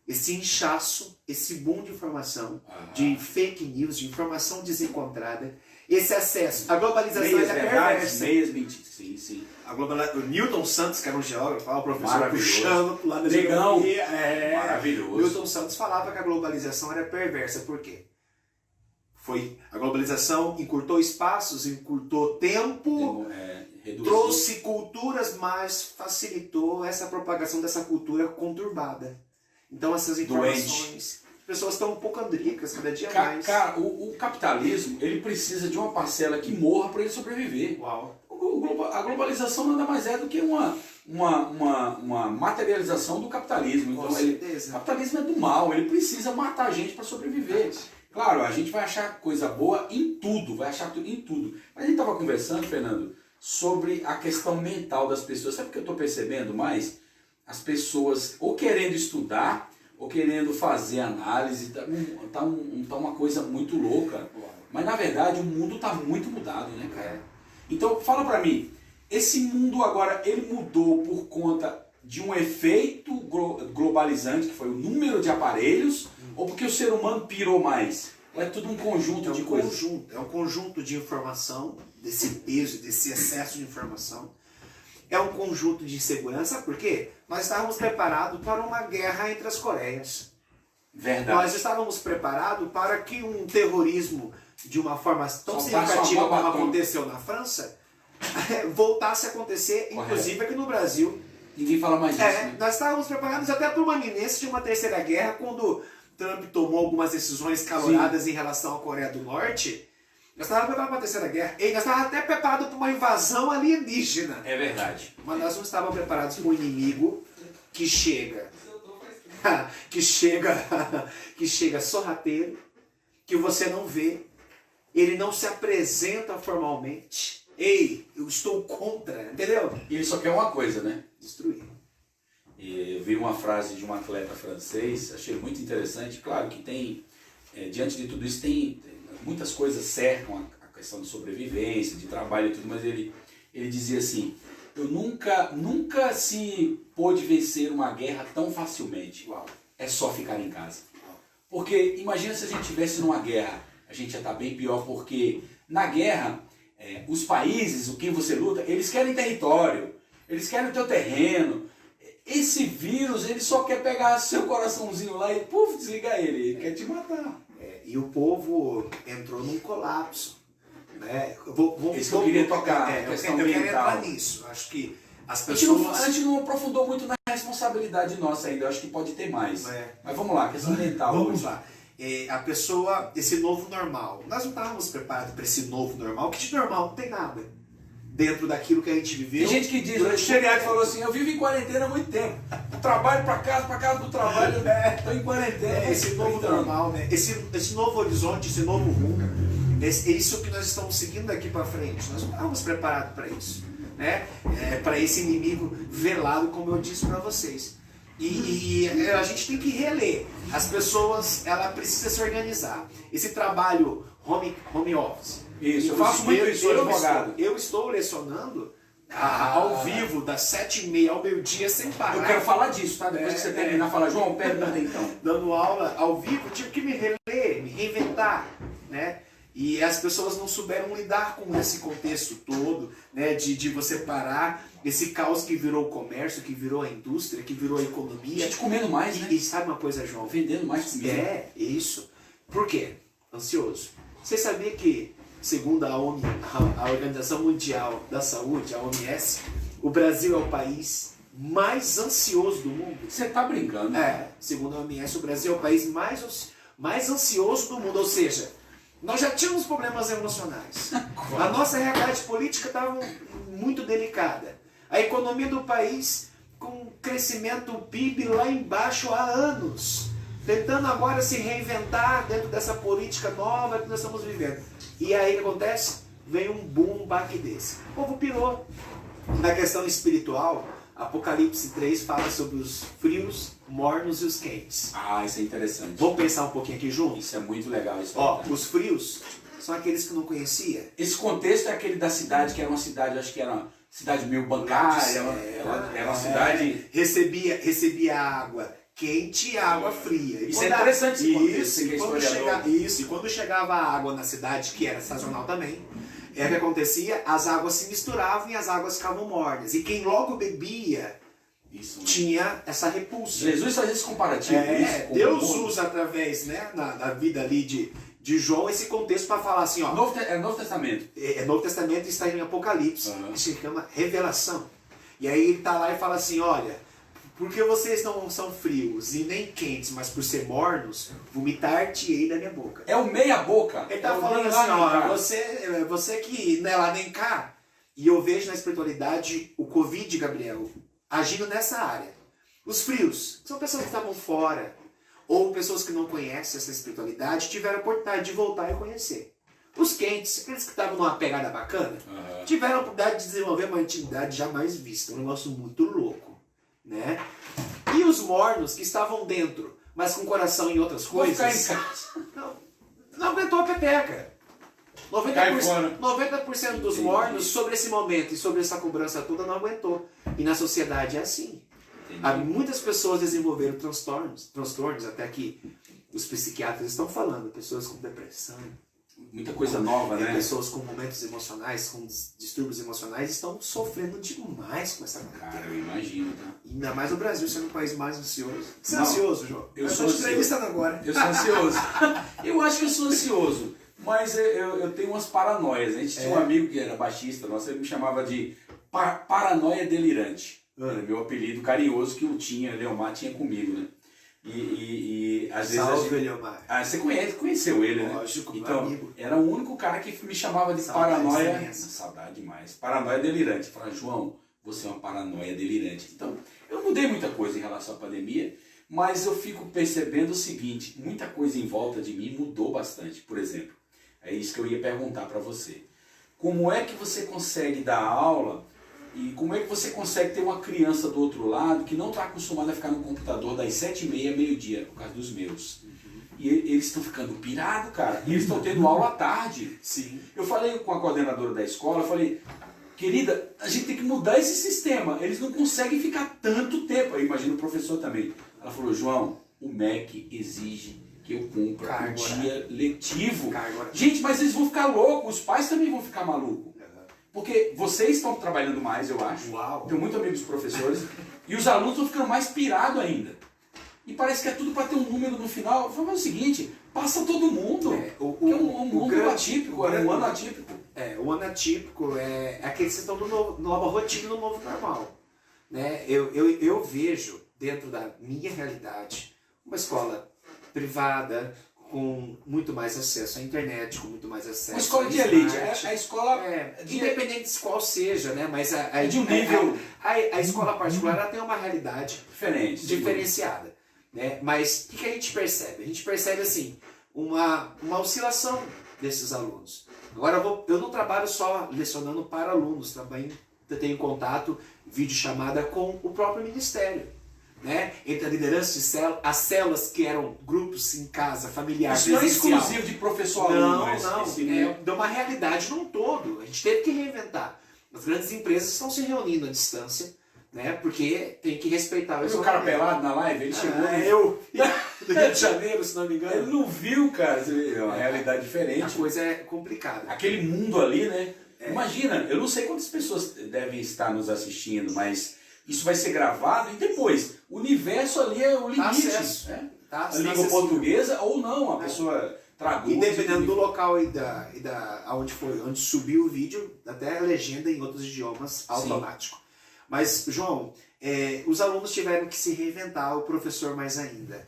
B: Esse inchaço, esse boom de informação, de fake news, de informação desencontrada, esse acesso. A globalização
A: Meias
B: é
A: verdades,
B: perversa.
A: meias mentiras. Sim, sim.
B: O Newton Santos, que era um geógrafo, o professor
A: Maravilhoso.
B: puxando pro lado da
A: Negão.
B: geografia.
A: Maravilhoso.
B: Newton Santos falava que a globalização era perversa. Por quê? A globalização encurtou espaços, encurtou tempo,
A: Reduziu.
B: trouxe culturas, mas facilitou essa propagação dessa cultura conturbada. Então essas informações, as pessoas estão um pouco andricas cada dia mais.
A: Cara, o capitalismo, ele precisa de uma parcela que morra para ele sobreviver.
B: Uau.
A: A globalização nada mais é do que uma materialização do capitalismo.
B: Com
A: Então,
B: certeza.
A: o capitalismo é do mal, ele precisa matar a gente para sobreviver. Claro, a gente vai achar coisa boa em tudo, vai achar em tudo. Mas a gente estava conversando, Fernando, sobre a questão mental das pessoas. Sabe o que eu estou percebendo mais? As pessoas ou querendo estudar, ou querendo fazer análise, tá uma coisa muito louca. Mas na verdade o mundo está muito mudado, né, cara? Então fala pra mim, esse mundo agora, ele mudou por conta de um efeito globalizante, que foi o número de aparelhos, ou porque o ser humano pirou mais? Ou é tudo um conjunto de coisas?
B: É um conjunto de informação, desse peso, desse excesso de informação. É um conjunto de insegurança, por quê? Nós estávamos preparados para uma guerra entre as Coreias.
A: Verdade.
B: Nós estávamos preparados para que um terrorismo de uma forma tão
A: Soltasse
B: significativa
A: uma bomba
B: como
A: atômica.
B: aconteceu na França, voltasse a acontecer, inclusive aqui no Brasil.
A: Ninguém fala mais disso, né?
B: Nós estávamos preparados até para uma iminência de uma terceira guerra, quando Trump tomou algumas decisões caloradas em relação à Coreia do Norte. Nós estávamos preparados para a terceira guerra, e nós estávamos até preparados para uma invasão alienígena.
A: É verdade.
B: Mas nós não estávamos preparados para um inimigo que chega, que chega sorrateiro, que você não vê, ele não se apresenta formalmente. Ei, eu estou contra, entendeu?
A: E ele só quer uma coisa, né?
B: Destruir.
A: E eu vi uma frase de um atleta francês, achei muito interessante. Claro que tem, diante de tudo isso, tem muitas coisas cercam a questão de sobrevivência, de trabalho e tudo, mas ele dizia assim: eu nunca se pôde vencer uma guerra tão facilmente.
B: Uau.
A: É só ficar em casa. Porque imagina se a gente estivesse numa guerra, a gente ia estar bem pior, porque na guerra, os países, o quem você luta, eles querem território, eles querem o teu terreno. Esse vírus, ele só quer pegar seu coraçãozinho lá e desligar ele quer te matar.
B: E o povo entrou num colapso. Né?
A: Isso que eu queria tocar, a
B: eu
A: questão
B: quero
A: mental.
B: entrar nisso. Acho que as
A: A
B: pessoas...
A: gente não aprofundou muito na responsabilidade nossa ainda, eu acho que pode ter mais. Mas vamos lá, questão mental.
B: Vamos
A: hoje.
B: lá. A pessoa, esse novo normal. Nós não estávamos preparados para esse novo normal, que de normal não tem nada. Dentro daquilo que a gente viveu.
A: Tem gente que diz, o
B: durante
A: Xeriac falou assim: eu vivo em quarentena há muito tempo. Do trabalho para casa do trabalho, estou em quarentena.
B: esse novo normal, né? Esse novo horizonte, esse novo rumo, é isso que nós estamos seguindo daqui para frente. Nós não estávamos preparados para isso, né? Para esse inimigo velado, como eu disse para vocês. E a gente tem que reler. As pessoas, ela precisa se organizar. Esse trabalho home office.
A: Isso, eu faço muito isso, sou advogado.
B: Eu estou lecionando ao vivo, das 7h30 ao meio-dia, sem parar.
A: Eu quero falar disso, tá? Depois que você terminar, fala, João, pergunta então.
B: Dando aula ao vivo, tive que me reler, me reinventar, né? E as pessoas não souberam lidar com esse contexto todo, né? De você parar esse caos que virou o comércio, que virou a indústria, que virou a economia.
A: A gente comendo mais, né?
B: E sabe uma coisa, João?
A: Vendendo mais comida.
B: Isso. Por quê? Ansioso. Você sabia que, segundo a Organização Mundial da Saúde, a OMS, o Brasil é o país mais ansioso do mundo?
A: Você tá brincando?
B: Segundo a OMS, o Brasil é o país mais ansioso do mundo. Ou seja, nós já tínhamos problemas emocionais. A nossa realidade política estava muito delicada. A economia do país com crescimento PIB lá embaixo há anos. tentando agora se reinventar dentro dessa política nova que nós estamos vivendo. E aí o que acontece? Vem um boom, um baque desse. O povo pirou. Na questão espiritual, Apocalipse 3 fala sobre os frios, mornos e os quentes.
A: Ah, isso é interessante.
B: Vamos pensar um pouquinho aqui junto?
A: Isso é muito legal. Isso
B: Ó, os frios são aqueles que não conhecia.
A: Esse contexto é aquele da cidade, que era uma cidade, acho que era uma cidade meio bancária, era uma cidade...
B: Recebia água quente e água fria. E
A: Isso é interessante esse contexto,
B: isso,
A: que é
B: e quando
A: historiador.
B: e quando chegava a água na cidade, que era sazonal também, o que acontecia? As águas se misturavam e as águas ficavam mornas. E quem logo bebia
A: Isso, né?
B: tinha essa repulsa.
A: Jesus fazia esse comparativo. isso, com
B: Deus
A: o mundo.
B: usa através, né, na vida ali de João esse contexto para falar assim, ó.
A: Novo Testamento.
B: Novo Testamento está em Apocalipse, que se chama revelação. E aí ele está lá e fala assim, olha, porque vocês não são frios e nem quentes, mas por ser mornos, vomitar-te-ei da minha boca.
A: É o meia boca.
B: Ele está
A: É o
B: falando
A: nem lá,
B: assim,
A: nem
B: ó,
A: cá.
B: você que não é lá nem cá, e eu vejo na espiritualidade o Covid, Gabriel, agindo nessa área. Os frios são pessoas que estavam fora, ou pessoas que não conhecem essa espiritualidade, tiveram a oportunidade de voltar e conhecer. Os quentes, aqueles que estavam numa pegada bacana, tiveram a oportunidade de desenvolver uma intimidade jamais vista, um negócio muito louco, né? E os mornos que estavam dentro, mas com o coração em outras
A: Vou
B: coisas,
A: ficar em casa.
B: não aguentou a peteca.
A: Cai fora.
B: 90% dos
A: Entendi.
B: mornos sobre esse momento e sobre essa cobrança toda não aguentou. E na sociedade é assim. Muitas pessoas desenvolveram transtornos, até que os psiquiatras estão falando, pessoas com depressão,
A: Muita coisa nova, né?
B: pessoas com momentos emocionais, com distúrbios emocionais, estão sofrendo demais com essa
A: Cara,
B: matéria.
A: eu imagino, tá?
B: Ainda mais o Brasil sendo um país mais ansioso. Você é
A: Não,
B: ansioso, João?
A: eu
B: tô
A: sou
B: te
A: ansioso.
B: entrevistando agora.
A: Eu sou ansioso. Eu acho que eu sou ansioso, mas eu tenho umas paranoias. A gente tinha um amigo que era baixista, nosso, ele me chamava de paranoia delirante. Era meu apelido carinhoso que o Leomar tinha comigo, né? E às vezes
B: Salve, Leomar.
A: você conheceu ele, né?
B: Lógico, meu
A: Então,
B: amigo.
A: era o único cara que me chamava de
B: Saudades
A: paranoia.
B: imensas.
A: Saudade demais. Paranoia delirante. Fala, João, você é uma paranoia delirante. Então, eu mudei muita coisa em relação à pandemia, mas eu fico percebendo o seguinte: muita coisa em volta de mim mudou bastante. Por exemplo, é isso que eu ia perguntar para você. Como é que você consegue dar aula e como é que você consegue ter uma criança do outro lado que não está acostumada a ficar no computador das 7h30 a meio-dia, por causa dos meus? E eles estão ficando pirados, cara. E eles estão tendo aula à tarde.
B: Sim.
A: Eu falei com a coordenadora da escola, eu falei, querida, a gente tem que mudar esse sistema. Eles não conseguem ficar tanto tempo. Eu imagino o professor também. Ela falou, João, o MEC exige que eu cumpra
B: Carga
A: o dia letivo.
B: Carga horária.
A: Gente, mas eles vão ficar loucos, os pais também vão ficar malucos. Porque vocês estão trabalhando mais, eu acho.
B: Uau.
A: Tenho muitos amigos professores. E os alunos estão ficando mais pirados ainda. E parece que é tudo para ter um número no final. Vamos fazer o seguinte, passa todo mundo. Que é um mundo atípico, é um ano atípico.
B: O ano atípico é a questão da nova rotina, do novo normal. Né? Eu vejo, dentro da minha realidade, uma escola privada, com muito mais acesso à internet, com muito mais acesso
A: Uma escola
B: à
A: de elite,
B: smart.
A: a escola
B: Independente de qual seja, né? Mas
A: de um nível
B: a escola particular ela tem uma realidade
A: diferente.
B: diferenciada. Né? Mas o que a gente percebe? A gente percebe assim, uma oscilação desses alunos. Agora eu não trabalho só lecionando para alunos, também tenho contato, videochamada com o próprio ministério. Né? Entre a liderança de células, as células que eram grupos em casa, familiar,
A: Isso não é
B: presencial.
A: exclusivo de professor-aluno.
B: Não. De uma realidade num todo. A gente teve que reinventar. As grandes empresas estão se reunindo à distância, né? Porque tem que respeitar o
A: O cara pelado na live, ele chegou.
B: eu do Rio de Janeiro, se não me engano.
A: Ele não viu, cara. É uma realidade
B: A
A: diferente.
B: coisa é complicada.
A: Aquele mundo ali, né? Imagina, eu não sei quantas pessoas devem estar nos assistindo, mas isso vai ser gravado e depois, o universo ali é o limite.
B: Acesso.
A: Né?
B: Tá?
A: A língua portuguesa ou não, a pessoa traduz.
B: E dependendo do local e onde subiu o vídeo, até a legenda em outros idiomas automático. Mas, João, os alunos tiveram que se reinventar, o professor mais ainda.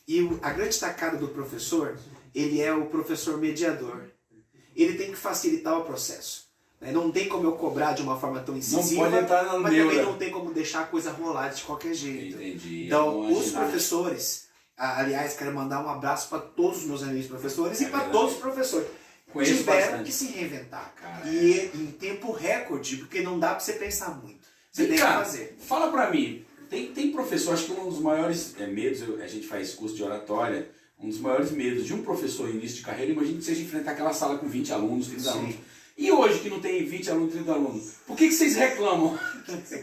B: E a grande tacada do professor, ele é o professor mediador. Ele tem que facilitar o processo. Não tem como eu cobrar de uma forma tão incisiva,
A: Não pode entrar na
B: mas
A: neura.
B: também não tem como deixar a coisa rolar de qualquer jeito.
A: Entendi.
B: Então, os professores, Aliás, quero mandar um abraço para todos os meus amigos professores e para todos os professores.
A: Conheço
B: Tiveram
A: bastante.
B: que se reinventar.
A: Cara,
B: E em tempo recorde, porque não dá para você pensar muito. Você tem que
A: Cara,
B: fazer.
A: fala pra mim, tem professor, acho que um dos maiores medos, a gente faz curso de oratória, um dos maiores medos de um professor em início de carreira, imagina que seja enfrentar aquela sala com 20 alunos, 30
B: Sim.
A: alunos. E hoje que não tem 20 alunos, 30 alunos, por que vocês reclamam?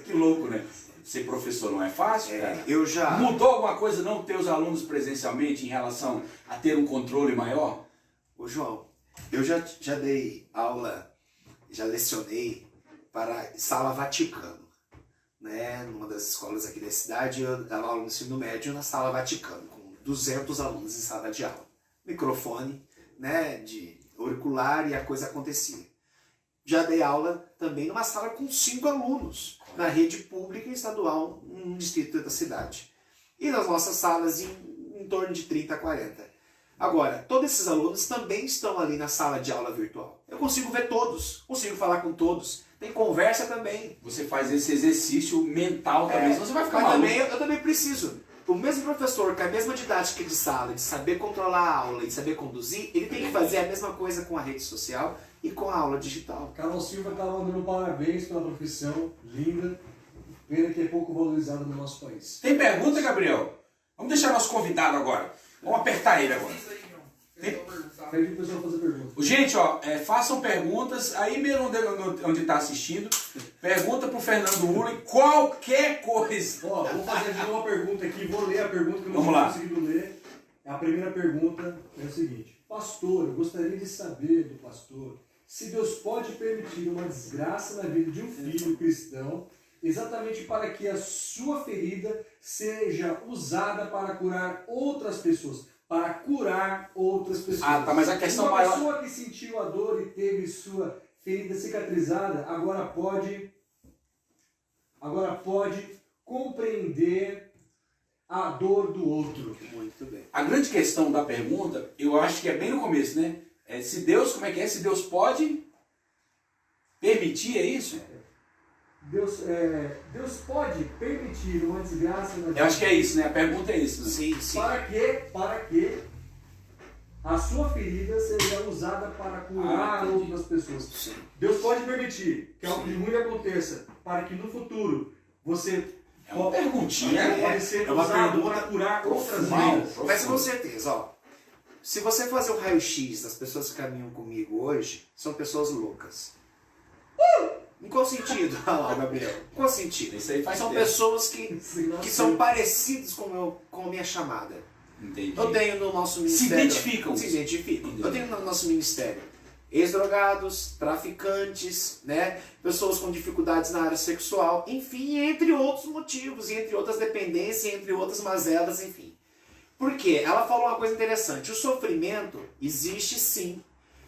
A: Que louco, né? Ser professor não é fácil, cara?
B: Eu já...
A: Mudou alguma coisa não ter os alunos presencialmente em relação a ter um controle maior?
B: Ô João, eu já dei aula, já lecionei para Sala Vaticano, né? Numa das escolas aqui da cidade, eu dava aula no ensino médio na Sala Vaticano, com 200 alunos em sala de aula. Microfone, né, de auricular e a coisa acontecia. Já dei aula também numa sala com 5 alunos, na rede pública e estadual, num distrito da cidade. E nas nossas salas em torno de 30 a 40. Agora, todos esses alunos também estão ali na sala de aula virtual. Eu consigo ver todos, consigo falar com todos. Tem conversa também.
A: Você faz esse exercício mental também, senão você vai ficar
B: Mas
A: maluco.
B: também, eu também preciso. O mesmo professor com a mesma didática de sala, de saber controlar a aula e saber conduzir, ele tem que fazer a mesma coisa com a rede social e com a aula digital.
E: Carol Silva está mandando parabéns pela profissão linda, pena que é pouco valorizada no nosso país.
A: Tem pergunta, Gabriel? Vamos deixar nosso convidado agora. Vamos apertar ele agora.
E: Pede pro pessoal fazer pergunta.
A: Gente, ó, façam perguntas aí mesmo onde está assistindo. Pergunta pro Fernando Uli qualquer coisa.
E: Ó, vou fazer de novo uma pergunta aqui, vou ler a pergunta que eu não
A: Vamos
E: tinha
A: lá.
E: conseguido ler. A primeira pergunta é o seguinte: Pastor, eu gostaria de saber do pastor se Deus pode permitir uma desgraça na vida de um filho cristão exatamente para que a sua ferida seja usada para curar outras pessoas. Para curar outras pessoas.
A: Ah, tá, mas a questão
E: uma
A: maior...
E: pessoa que sentiu a dor e teve sua ferida cicatrizada, agora pode compreender a dor do outro.
B: Muito bem.
A: A grande questão da pergunta, eu acho que é bem no começo, né? Se Deus, como é que é? Se Deus pode permitir, é isso?
E: Deus pode permitir uma desgraça na vida.
A: Eu acho que é isso, né? A pergunta é isso, né?
B: Sim, sim.
E: Para que a sua ferida seja usada para curar
A: entendi.
E: outras pessoas.
B: Sim.
E: Deus pode permitir que algo de ruim aconteça para que no futuro você
A: É uma perguntinha.
E: pode ser
B: é uma
E: usado
B: pergunta
E: para curar outras
A: profunda.
E: vidas.
B: Mas com certeza, ó. Se você fazer o raio-x das pessoas que caminham comigo hoje, são pessoas loucas. Em qual sentido? Olha lá, Gabriel. Em qual sentido?
A: Isso aí faz
B: São
A: tempo.
B: pessoas que são parecidas com a minha chamada.
A: Entendi.
B: Eu tenho no nosso
A: Se
B: ministério...
A: identificam.
B: Se identificam.
A: Entendi.
B: Eu tenho no nosso ministério ex-drogados, traficantes, né? Pessoas com dificuldades na área sexual, enfim, entre outros motivos, entre outras dependências, entre outras mazelas, enfim. Por quê? Ela falou uma coisa interessante. O sofrimento existe sim.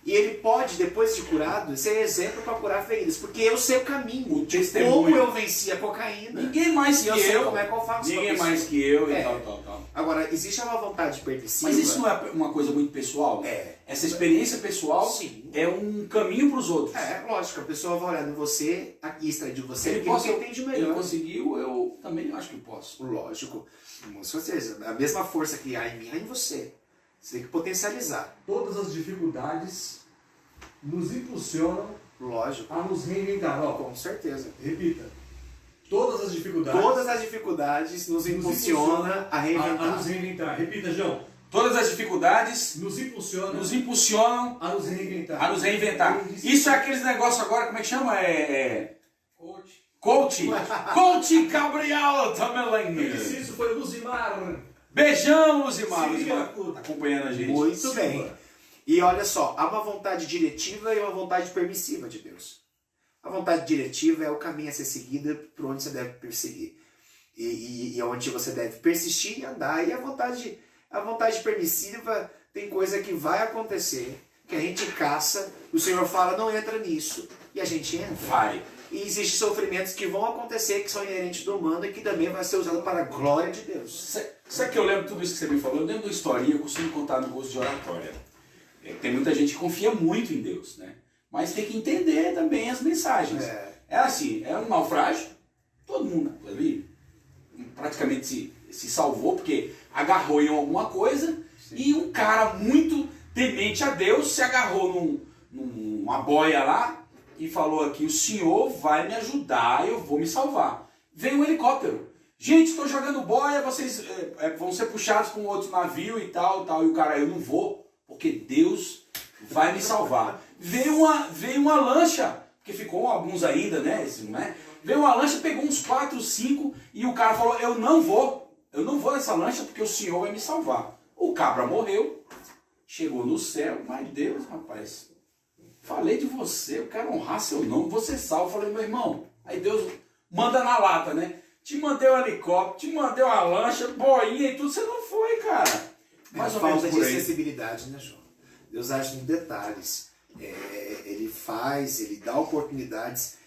B: E ele pode, depois de curado, ser exemplo para curar feridas. Porque eu sei o caminho.
A: O testemunho.
B: Como eu venci a cocaína.
A: Ninguém mais
B: E
A: que
B: eu sei
A: eu.
B: como é que eu faço.
A: Ninguém
B: pra
A: mais
B: pessoa.
A: que eu e
B: É.
A: tal.
B: Agora, existe uma vontade permissiva.
A: Mas isso não é uma coisa muito pessoal?
B: É.
A: Essa experiência pessoal
B: Sim.
A: é um caminho para os outros.
B: É, lógico, a pessoa vai olhar em você e extrair de você
A: Ele
B: aquilo que entende
A: Ele
B: melhor.
A: conseguiu, eu também acho que posso.
B: Lógico, com certeza. A mesma força que há em mim há em você. Você tem que potencializar.
E: Todas as dificuldades nos impulsionam
B: Lógico,
E: a nos reinventar. Ó,
B: com certeza.
E: repita. Todas as dificuldades
B: Todas as dificuldades nos impulsionam a
E: a
B: reinventar.
E: nos reinventar. Repita, João.
A: Todas as dificuldades
E: Nos impulsionam
A: nos impulsionam
E: a nos reinventar.
A: a nos reinventar. Isso é aqueles negócios agora, como é que chama? Coach. Coach Gabriel Tamelengue.
E: Isso foi Luzimar.
A: Beijão, Luzimar.
E: Silva.
A: Luzimar tá acompanhando a gente.
B: Muito
E: Silva.
B: bem. E olha só, há uma vontade diretiva e uma vontade permissiva de Deus. A vontade diretiva é o caminho a ser seguido por onde você deve perseguir. E onde você deve persistir e andar. E a vontade permissiva tem coisa que vai acontecer, que a gente caça, o Senhor fala, não entra nisso, e a gente entra.
A: Vai.
B: E existem sofrimentos que vão acontecer, que são inerentes do humano e que também vai ser usado para a glória de Deus.
A: Sabe que eu lembro tudo isso que você me falou? Eu lembro de uma historinha, eu costumo contar no curso de oratória. Tem muita gente que confia muito em Deus, né? Mas tem que entender também as mensagens. É assim, é um naufrágio, todo mundo ali praticamente se salvou, porque agarrou em alguma coisa e um cara muito temente a Deus se agarrou numa boia lá e falou aqui, o senhor vai me ajudar, eu vou me salvar. Veio um helicóptero. Gente, estou jogando boia, vocês vão ser puxados para um outro navio e tal. E o cara, eu não vou, porque Deus vai me salvar. Veio uma lancha, porque ficou alguns ainda, né? Veio uma lancha, pegou uns 4, 5 e o cara falou, eu não vou nessa lancha porque o senhor vai me salvar. O cabra morreu, chegou no céu, mas Deus, rapaz, falei de você, eu quero honrar seu nome, você salva. Falei, meu irmão, aí Deus manda na lata, né? Te mandei um helicóptero, te mandei uma lancha, boinha e tudo, você não foi, cara. Mais ou menos
B: falta
A: por
B: de
A: aí.
B: sensibilidade, né, João? Deus age em detalhes. Ele faz, ele dá oportunidades,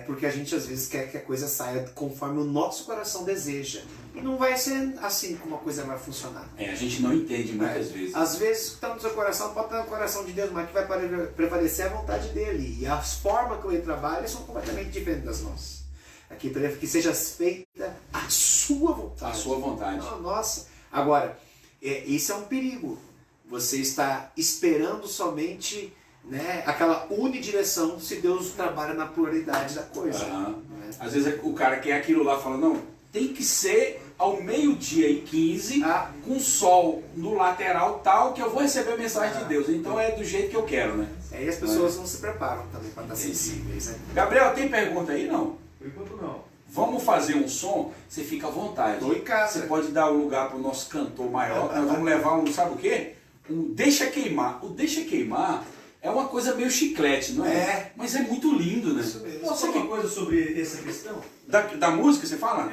B: porque a gente às vezes quer que a coisa saia conforme o nosso coração deseja. E não vai ser assim como a coisa vai funcionar.
A: A gente não entende muitas vezes.
B: Às vezes está no seu coração, pode estar no coração de Deus, mas que vai prevalecer a vontade dele. E as formas que ele trabalha são completamente diferentes das nossas. Aqui que seja feita a sua vontade.
A: A sua vontade.
B: Nossa. Agora, isso é um perigo. Você está esperando somente, né, aquela unidireção se Deus trabalha na pluralidade da coisa.
A: Uhum.
B: Né?
A: Às vezes o cara quer aquilo lá, fala, não, tem que ser ao 12:15, com sol no lateral tal, que eu vou receber a mensagem de Deus. Então é do jeito que eu quero, né?
B: E as pessoas não se preparam também para estar sensíveis. Né?
A: Gabriel, tem pergunta aí, não?
E: Por enquanto não.
A: Vamos fazer um som, você fica à vontade.
B: Tô em casa.
A: Você pode dar o lugar para o nosso cantor maior, nós vamos levar um, sabe o quê? Um Deixa Queimar. O Deixa Queimar é uma coisa meio chiclete, não é? Mas é muito lindo, né?
B: Isso mesmo.
E: Posso falar uma coisa sobre essa questão?
A: Da música, você fala?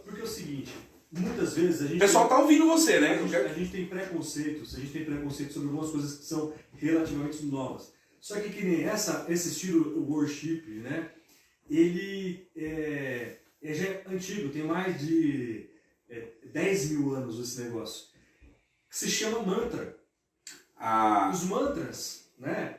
E: Porque é o seguinte, muitas vezes a gente...
A: O pessoal tá ouvindo você, né?
E: A gente tem preconceitos, sobre algumas coisas que são relativamente novas. Só que nem esse estilo worship, né? Ele já é antigo, tem mais de 10 mil anos esse negócio. Que se chama mantra. Os mantras, né?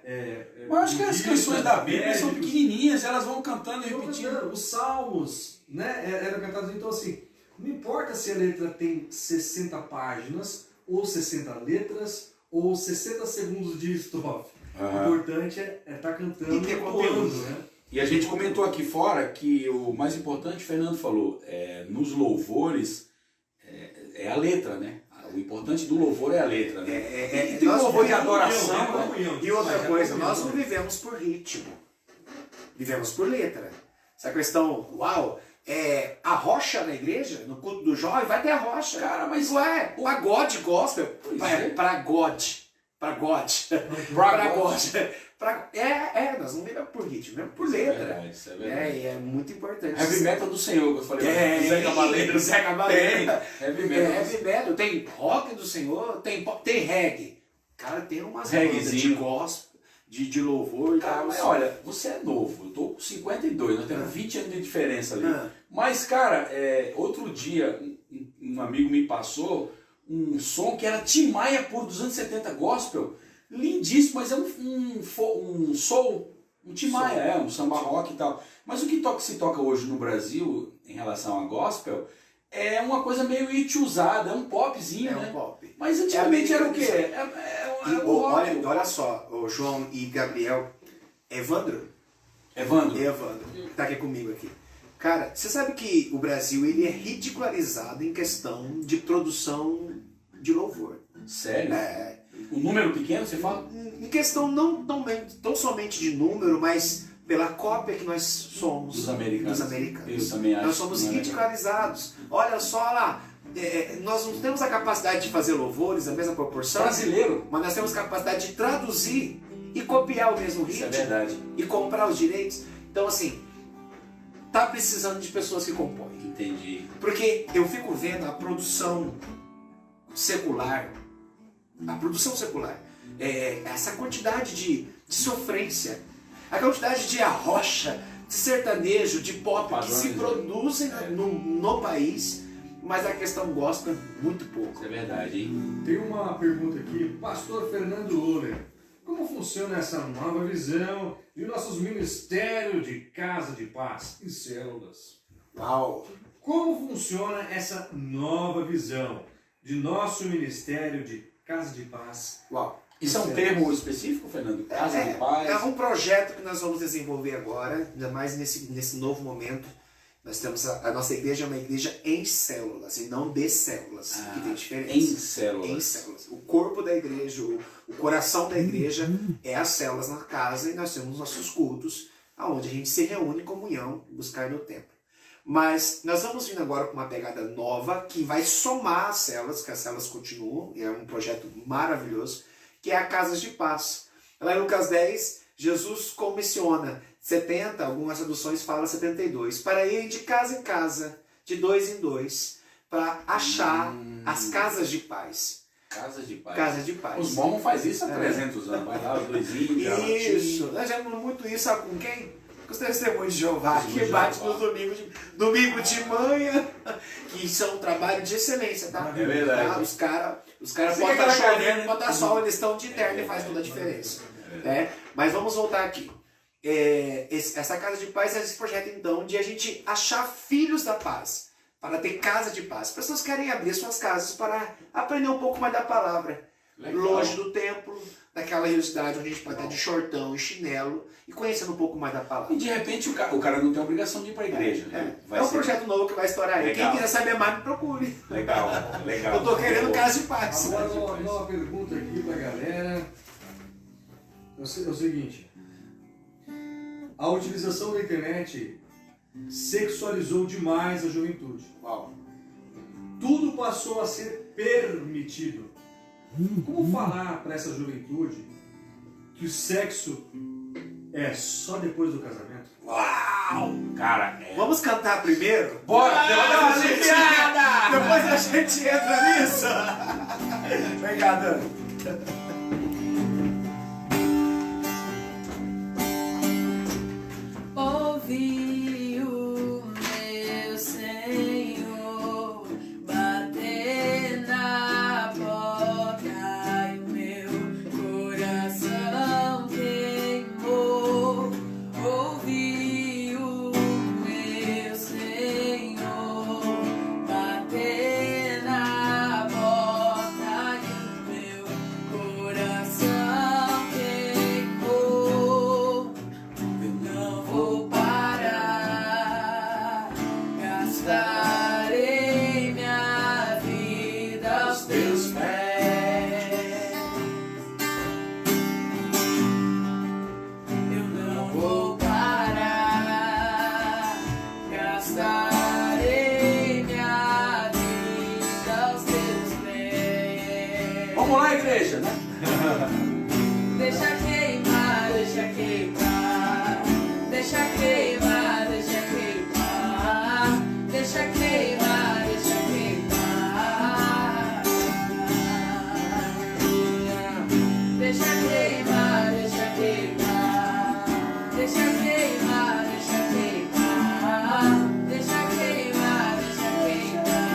A: Eu acho que as canções da Bíblia são pequenininhas, elas vão cantando e repetindo.
E: Os salmos, né? Eram cantados, então assim, não importa se a letra tem 60 páginas, ou 60 letras, ou 60 segundos de estrofe. O importante é estar cantando
B: e ter conteúdo,
E: né?
A: E a gente comentou aqui fora que o mais importante, o Fernando falou, nos louvores é a letra, né? O importante do louvor é a letra, né? Tem um louvor de adoração, né?
B: E outra coisa, nós não vivemos por ritmo, vivemos por letra. Essa questão, a rocha na igreja, no culto do jovem, vai ter a rocha.
A: Cara, mas
B: pagode gospel, para God. Nós não vivemos por ritmo, vivemos por letra.
A: Isso é verdade.
B: E é muito importante.
A: Heavy metal do Senhor, que eu falei.
B: Zé Cabaleiro.
A: Tem. Heavy metal.
B: Tem rock do Senhor, tem reggae. Cara, tem umas bandas de gospel, de louvor e tal.
A: Mas olha, você é novo, eu tô com 52, nós temos 20 anos de diferença ali. Mas, cara, outro dia, um amigo me passou um som que era Tim Maia por 270 gospel, lindíssimo, mas é um soul, um Tim Maia, um samba rock e tal. Mas o que se toca hoje no Brasil em relação a gospel é uma coisa meio usada, é um popzinho, né?
B: Um pop.
A: Mas antigamente era o quê?
B: Olha só, o João e Gabriel, Evandro, tá aqui comigo aqui. Cara, você sabe que o Brasil ele é ridicularizado em questão de produção de louvor.
A: Sério? Um número pequeno, você fala?
B: Em questão não tão somente de número, mas pela cópia que nós somos
A: dos americanos. Eu também acho.
B: Nós somos ridicularizados. Olha só lá, nós não temos a capacidade de fazer louvores na mesma proporção.
A: Brasileiro.
B: Mas nós temos capacidade de traduzir e copiar o mesmo ritmo.
A: Isso é verdade.
B: E comprar os direitos. Então assim, tá precisando de pessoas que compõem.
A: Entendi.
B: Porque eu fico vendo a produção secular, essa quantidade de sofrência, a quantidade de arrocha, de sertanejo, de pop que se produzem no país, mas a questão gospel muito pouco.
A: Isso é verdade, hein?
E: Tem uma pergunta aqui, Pastor Fernando Loller. Como funciona essa nova visão de nossos ministérios de Casa de Paz e Células?
B: Uau!
E: Como funciona essa nova visão de nosso ministério de Casa de Paz.
A: Uau. Isso é um termo específico, Fernando? Casa de Paz?
B: É um projeto que nós vamos desenvolver agora, ainda mais nesse novo momento. Nós temos a nossa igreja é uma igreja em células e não de células, que tem diferença.
A: Em células.
B: Em células. O corpo da igreja, o coração da igreja é as células na casa e nós temos nossos cultos, onde a gente se reúne em comunhão, buscar no templo. Mas nós vamos vir agora com uma pegada nova que vai somar as células, que as células continuam, e é um projeto maravilhoso, que é a Casas de Paz. Lá em Lucas 10, Jesus comissiona 70, algumas traduções falam 72, para ir de casa em casa, de dois em dois, para achar as casas de paz.
A: Casas de Paz.
B: Casas de paz.
A: Os mormons fazem isso há 300 anos. Vai lá, os doisinhos.
B: Isso. Nós já vimos muito isso, sabe com quem? Com os testemunhos de Jeová, que bate nos domingos de manhã, que são um trabalho de excelência, tá?
A: É verdade.
B: Os caras
A: Você
B: podem
A: quer
B: estar chovendo,
A: chovendo,
B: podem estar sol, eles estão de terno e faz toda a diferença. Né? Mas vamos voltar aqui. Essa Casa de Paz é esse projeto, então, de a gente achar filhos da paz, para ter casa de paz. Pessoas querem abrir suas casas para aprender um pouco mais da palavra.
A: Legal.
B: Longe do templo, daquela religiosidade onde a gente pode estar de shortão e chinelo e conhecendo um pouco mais da palavra.
A: E de repente o cara não tem obrigação de ir para a igreja. Né?
B: É um projeto novo que vai estourar aí.
A: Legal.
B: Quem quiser saber mais, me procure.
A: Legal, legal.
B: Eu tô querendo casa de paz.
E: Agora, uma pergunta aqui pra galera. É o seguinte. A utilização da internet sexualizou demais a juventude.
A: Uau.
E: Tudo passou a ser permitido. Como falar para essa juventude que o sexo é só depois do casamento?
A: Uau! Cara,
B: Vamos cantar primeiro?
A: Bora!
B: Depois a gente entra nisso. Vem cá, Dani.
C: Ouvi o meu Senhor bater na porta e o meu coração queimou. Ouvi o meu Senhor bater na porta e o meu coração queimou. Não vou parar, gastarei minha vida aos teus pés. Eu não vou parar, gastarei minha vida aos teus pés.
A: Vamos lá, igreja, né?
C: Deixa queimar, deixa queimar, deixa queimar, deixa queimar, deixa queimar, deixa queimar, deixa queimar, deixa queimar, deixa queimar, deixa queimar, deixa queimar, deixa queimar.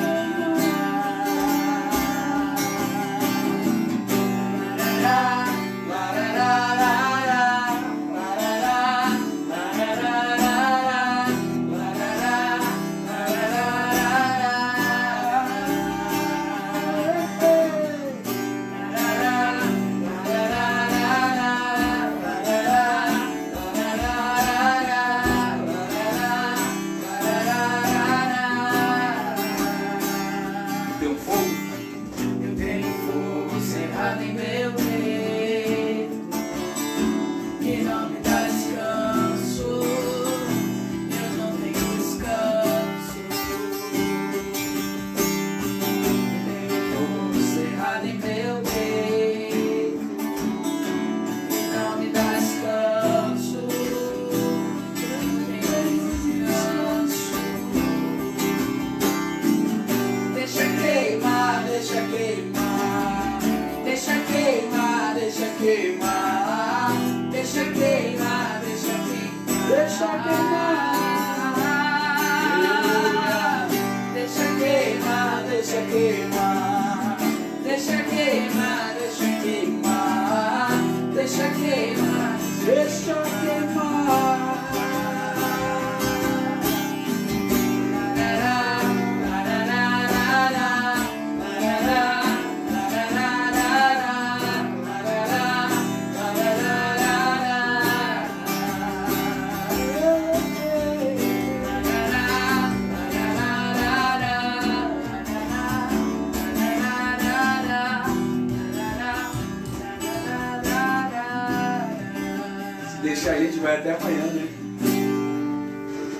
A: gente vai até amanhã, né?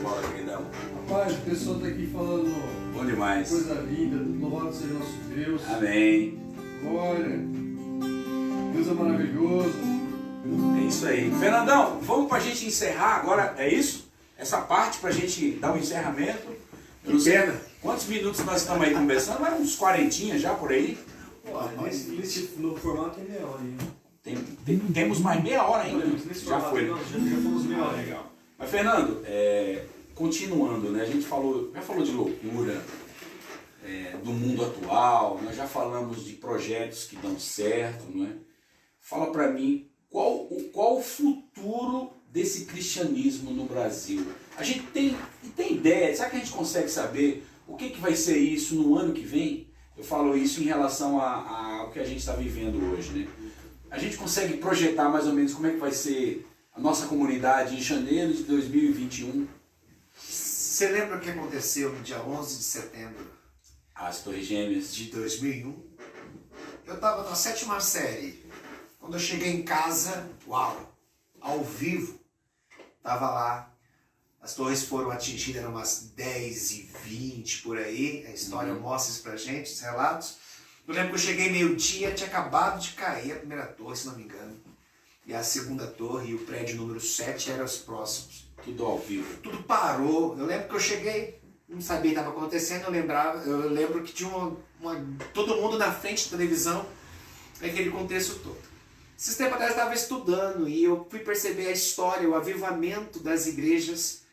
A: Bora, queridão.
E: Rapaz, o pessoal tá aqui falando
A: Bom demais.
E: coisa linda, louvado seja nosso Deus.
A: Amém.
E: Glória. Deus é maravilhoso.
A: É isso aí. Fernandão, vamos pra gente encerrar agora, é isso? Essa parte pra gente dar um encerramento. Eu não sei quantos minutos nós estamos aí conversando, mas uns 40 já por aí.
E: Nesse novo formato tem meia hora aí.
A: Temos mais meia hora ainda.
E: Nesse
A: Já
E: formato,
A: foi.
E: não, já fomos meia hora.
A: Legal. Mas Fernando, continuando, né? A gente já falou de loucura, do mundo atual, nós já falamos de projetos que dão certo, não é? Fala pra mim, qual o futuro desse cristianismo no Brasil? A gente tem ideia, será que a gente consegue saber o que vai ser isso no ano que vem? Eu falo isso em relação ao que a gente está vivendo hoje, né? A gente consegue projetar mais ou menos como é que vai ser a nossa comunidade em janeiro de 2021?
B: Você lembra o que aconteceu no dia 11 de setembro
A: As Torres Gêmeas.
B: de 2001? Eu estava na 7ª série. Quando eu cheguei em casa, uau, ao vivo, estava lá. As torres foram atingidas, eram umas 10h20 por aí. A história mostra isso pra gente, os relatos. Eu lembro que eu cheguei meio-dia, tinha acabado de cair a primeira torre, se não me engano. E a segunda torre e o prédio número 7 eram os próximos.
A: Tudo ao vivo.
B: Tudo parou. Eu lembro que eu cheguei, não sabia o que estava acontecendo, eu lembro que tinha todo mundo na frente da televisão, aquele contexto todo. Esses tempos atrás eu estava estudando e eu fui perceber a história, o avivamento das igrejas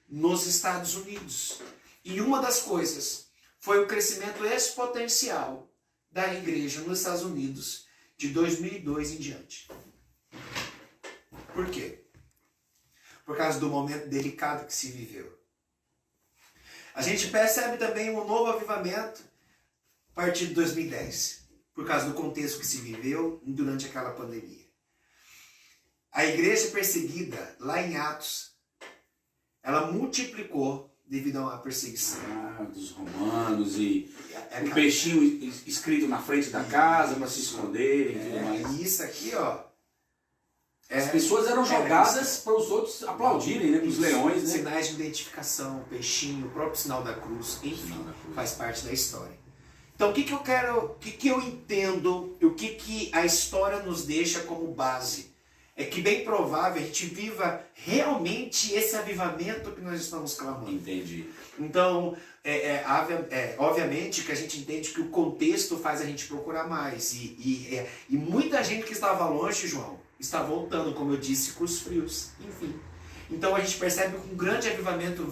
B: nos Estados Unidos. E uma das coisas foi o crescimento exponencial da igreja nos Estados Unidos de 2002 em diante. Por quê? Por causa do momento delicado que se viveu. A gente percebe também um novo avivamento a partir de 2010, por causa do contexto que se viveu durante aquela pandemia. A igreja perseguida, lá em Atos, ela multiplicou devido a uma perseguição.
A: Dos romanos e o peixinho escrito na frente da casa para se esconderem e tudo mais.
B: E isso aqui, ó.
A: As pessoas eram jogadas para os outros aplaudirem, né? Para os leões, né?
B: Sinais de identificação, o peixinho, o próprio sinal da cruz, enfim, faz parte da história. Então, o que eu quero, o que eu entendo, o que a história nos deixa como base? É que bem provável a gente viva realmente esse avivamento que nós estamos clamando.
A: Entendi.
B: Então, obviamente que a gente entende que o contexto faz a gente procurar mais. E muita gente que estava longe, João, está voltando, como eu disse, com os frios. Enfim. Então a gente percebe que um grande avivamento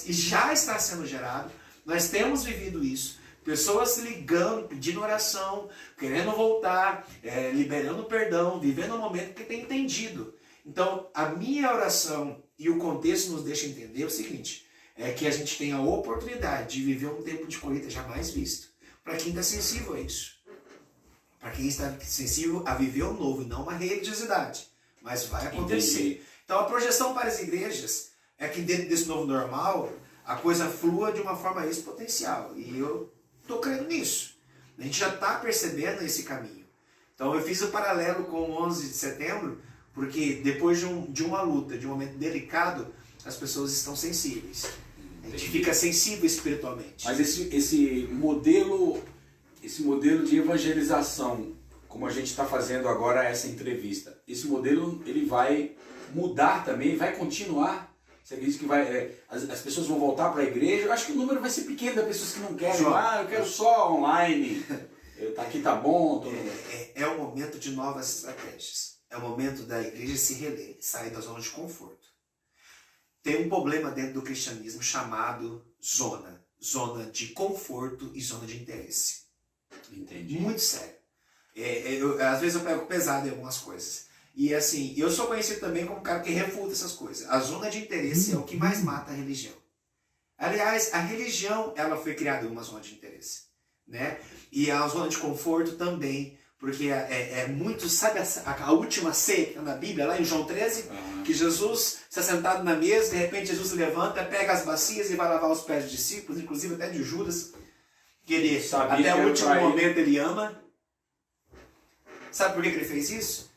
B: já está sendo gerado. Nós temos vivido isso. Pessoas se ligando, pedindo oração, querendo voltar, liberando perdão, vivendo um momento que tem entendido. Então, a minha oração e o contexto nos deixa entender o seguinte, é que a gente tem a oportunidade de viver um tempo de colheita jamais visto. Para quem está sensível a isso. Para quem está sensível a viver o novo, e não uma religiosidade. Mas vai acontecer.
A: Entendi.
B: Então, a projeção para as igrejas é que dentro desse novo normal, a coisa flua de uma forma exponencial. E eu estou crendo nisso. A gente já está percebendo esse caminho. Então eu fiz o paralelo com o 11 de setembro, porque depois de uma luta, de um momento delicado, as pessoas estão sensíveis. A gente fica sensível espiritualmente.
A: Mas esse modelo de evangelização, como a gente está fazendo agora essa entrevista, esse modelo ele vai mudar também, vai continuar? Você acredita que as pessoas vão voltar para a igreja? Eu acho que o número vai ser pequeno das pessoas que não querem. Eu quero só online. Aqui tá bom.
B: É o momento de novas estratégias. É o momento da igreja se reler, sair da zona de conforto. Tem um problema dentro do cristianismo chamado zona de conforto e zona de interesse.
A: Entendi.
B: Muito sério. Às vezes eu pego pesado em algumas coisas. E assim, eu sou conhecido também como um cara que refuta essas coisas. A zona de interesse é o que mais mata a religião. Aliás, a religião ela foi criada em uma zona de interesse, né? E a zona de conforto também, porque é muito, sabe a última ceia na Bíblia, lá em João 13, que Jesus está sentado na mesa, de repente Jesus levanta, pega as bacias e vai lavar os pés dos discípulos, inclusive até de Judas, que ele até o último momento ele ama. Sabe por que ele fez isso?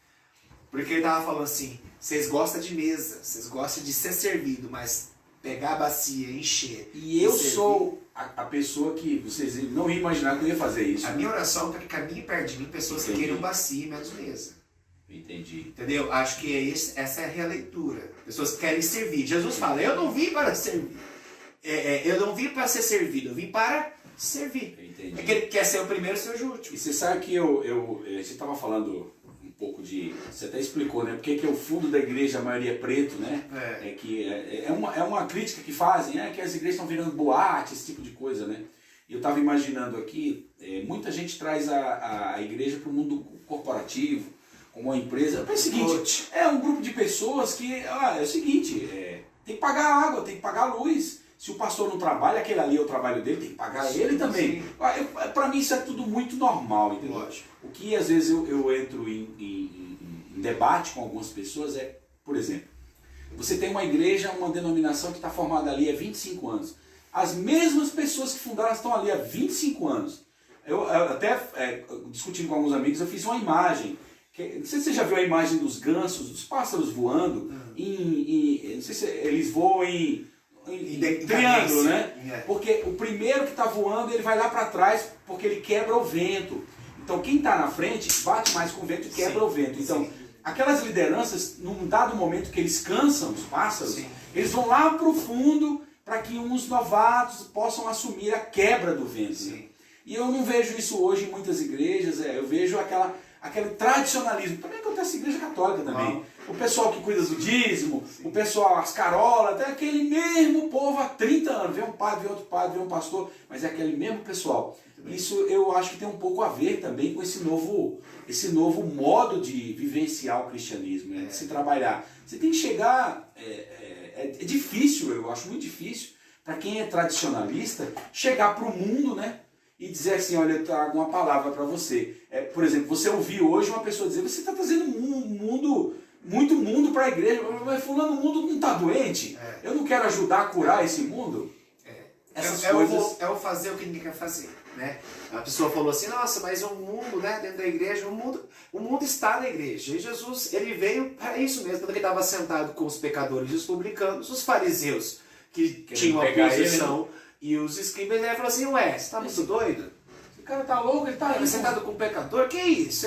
B: Porque ele tava falando assim, vocês gostam de mesa, vocês gostam de ser servido, mas pegar a bacia, encher.
A: E eu
B: servir.
A: sou a pessoa que vocês não iam imaginar que eu ia fazer isso.
B: A minha oração é para que caminhe perto de mim pessoas que
A: Entendi.
B: queiram bacia e menos mesa.
A: Entendi.
B: Entendeu? Acho que essa é a releitura. Pessoas que querem servir. Jesus fala, eu não vim para servir. Eu não vim para ser servido, eu vim para servir.
A: Entendi.
B: É que ele quer ser o primeiro e ser o último.
A: E você sabe que você estava falando um pouco de... Você até explicou, né? Porque que o fundo da igreja, a maioria é preto, né?
B: É.
A: É que é uma crítica que fazem, que as igrejas estão virando boate, esse tipo de coisa, né? E eu estava imaginando aqui, muita gente traz a igreja para o mundo corporativo, como uma empresa. É o seguinte, é um grupo de pessoas que, é o seguinte, tem que pagar água, tem que pagar a luz. Se o pastor não trabalha, aquele ali é o trabalho dele, tem que pagar ele também. Para mim isso é tudo muito normal, entendeu?
B: Lógico.
A: O que às vezes eu entro em debate com algumas pessoas por exemplo, você tem uma igreja, uma denominação que está formada ali há 25 anos. As mesmas pessoas que fundaram estão ali há 25 anos. Eu até, discutindo com alguns amigos, eu fiz uma imagem. Não sei se você já viu a imagem dos gansos, dos pássaros voando. Não sei se eles voam em triângulo, né? Porque o primeiro que está voando, ele vai lá para trás porque ele quebra o vento. Então quem está na frente bate mais com o vento e quebra o vento. Então aquelas lideranças, num dado momento que eles cansam os pássaros, eles vão lá para o fundo para que uns novatos possam assumir a quebra do vento. Né? E eu não vejo isso hoje em muitas igrejas, eu vejo aquele tradicionalismo. Também acontece na igreja católica também. O pessoal que cuida do dízimo, o pessoal, as carolas, até aquele mesmo povo há 30 anos. Vem um padre, vem outro padre, vem um pastor, mas é aquele mesmo pessoal. Isso eu acho que tem um pouco a ver também com esse novo modo de vivenciar o cristianismo, né? De se trabalhar. Você tem que chegar... É difícil, eu acho muito difícil, para quem é tradicionalista, chegar para o mundo, né? E dizer assim, olha, eu trago uma palavra para você. Por exemplo, você ouvir hoje uma pessoa dizer, você está trazendo muito mundo para a igreja, mas fulano, o mundo não está doente? Eu não quero ajudar a curar esse mundo? Essas coisas...
B: É o fazer o que ninguém quer fazer, né? A pessoa falou assim, nossa, mas o mundo, né, dentro da igreja, o mundo está na igreja. E Jesus, ele veio para isso mesmo. Quando ele estava sentado com os pecadores e os publicanos, os fariseus, que tinham a posição, e os escribas, ele falou assim, ué, você está muito doido?
A: Esse cara tá louco, ele tá aí
B: sentado com o pecador? Que isso?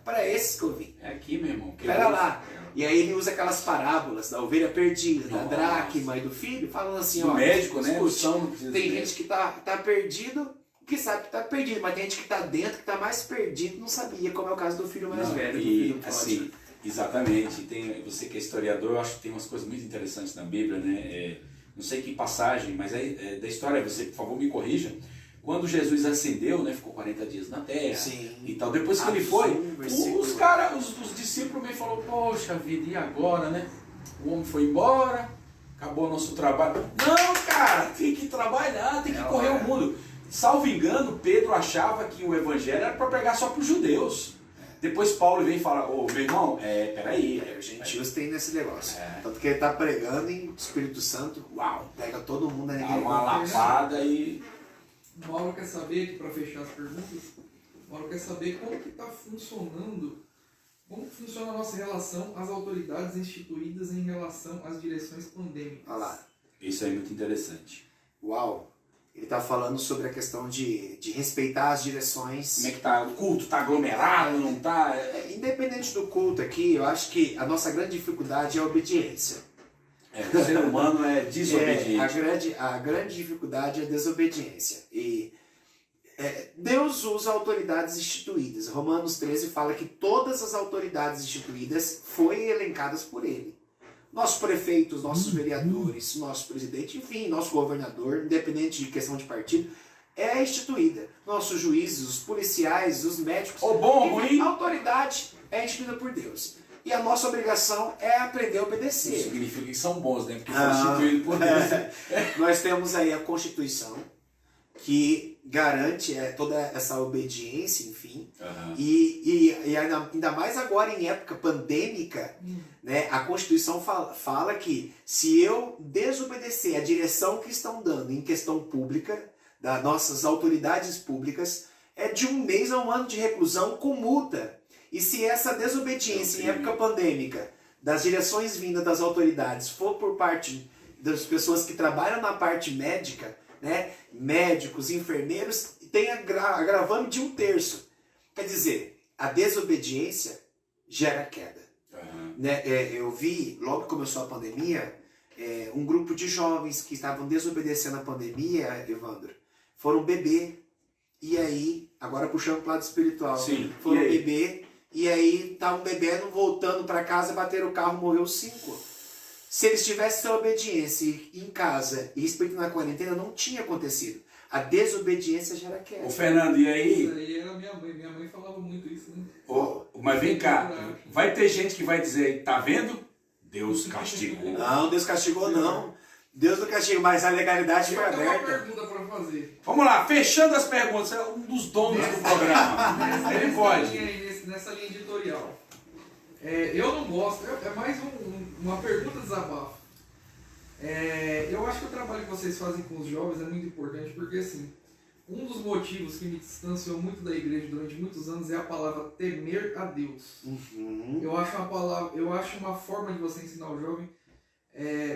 B: Para esses que eu vim.
A: É aqui, meu irmão.
B: Pera lá. E aí ele usa aquelas parábolas da ovelha perdida, da dracma e do filho, falando assim,
A: ó, médico, né?
B: Tem gente que tá perdido, que sabe que tá perdido, mas tem gente que tá dentro, que tá mais perdido, não sabia, como é o caso do filho mais velho.
A: E assim, exatamente. Você que é historiador, eu acho que tem umas coisas muito interessantes na Bíblia, né? Não sei que passagem, mas da história, você, por favor, me corrija. Quando Jesus ascendeu, né, ficou 40 dias na terra e tal. Depois que ele foi, os discípulos meio falaram, poxa vida, e agora, né? O homem foi embora, acabou o nosso trabalho. Não, cara, tem que trabalhar, tem que correr o mundo. Salvo engano, Pedro achava que o evangelho era para pregar só para os judeus. Depois Paulo vem e fala, meu irmão, peraí.
B: Os gentios têm nesse negócio. Tanto que ele está pregando em Espírito Santo, pega todo mundo na igreja.
A: Dá uma lapada e...
D: Mauro quer saber, aqui para fechar as perguntas, Mauro quer saber como que está funcionando, como que funciona a nossa relação às autoridades instituídas em relação às direções pandêmicas.
B: Olha lá.
A: Isso é muito interessante.
B: Uau! Ele está falando sobre a questão de respeitar as direções.
A: Como é que tá? O culto está aglomerado, não está?
B: Independente do culto aqui, eu acho que a nossa grande dificuldade é a obediência.
A: O ser humano é desobediente.
B: A grande dificuldade é a desobediência. E Deus usa autoridades instituídas. Romanos 13 fala que todas as autoridades instituídas foram elencadas por ele. Nossos prefeitos, nossos vereadores, nosso presidente, enfim, nosso governador, independente de questão de partido, é instituída. Nossos juízes, os policiais, os médicos.
A: Ruim.
B: A autoridade é instituída por Deus. E a nossa obrigação é aprender a obedecer.
A: Isso significa que são bons, né? Porque foram instituídos por Deus.
B: Nós temos aí a Constituição, que garante toda essa obediência, enfim. E ainda mais agora em época pandêmica, né, a Constituição fala que se eu desobedecer a direção que estão dando em questão pública, das nossas autoridades públicas, é de 1 mês a 1 ano de reclusão com multa. E se essa desobediência em época pandêmica, das direções vindas das autoridades, for por parte das pessoas que trabalham na parte médica, né? Médicos, enfermeiros, tem agravando de 1/3. Quer dizer, a desobediência gera queda. Né? Eu vi, logo que começou a pandemia, um grupo de jovens que estavam desobedecendo a pandemia, Evandro, foram beber. E aí, agora puxando para o lado espiritual,
A: Sim.
B: foram beber, e aí estavam bebendo, voltando para casa, bateram o carro, morreu 5. Se eles tivessem a obediência em casa e respeitando a quarentena, não tinha acontecido. A desobediência gera queda.
A: Ô Fernando, e aí?
D: Isso aí era minha mãe. Minha mãe falava muito isso, né?
A: Mas vem cá, vai ter gente que vai dizer, tá vendo? Deus castigou.
B: Não, Deus castigou não. Deus não castigou, mas a legalidade foi
D: Eu tenho uma
B: aberta.
D: pergunta para fazer.
A: Vamos lá, fechando as perguntas, é um dos donos do programa. Ele pode.
D: Nessa linha editorial. Eu não gosto, é mais uma pergunta desabafo. Eu acho que o trabalho que vocês fazem com os jovens é muito importante, porque assim, um dos motivos que me distanciou muito da igreja durante muitos anos é a palavra temer a Deus.
B: Uhum.
D: Eu acho uma forma de você ensinar o jovem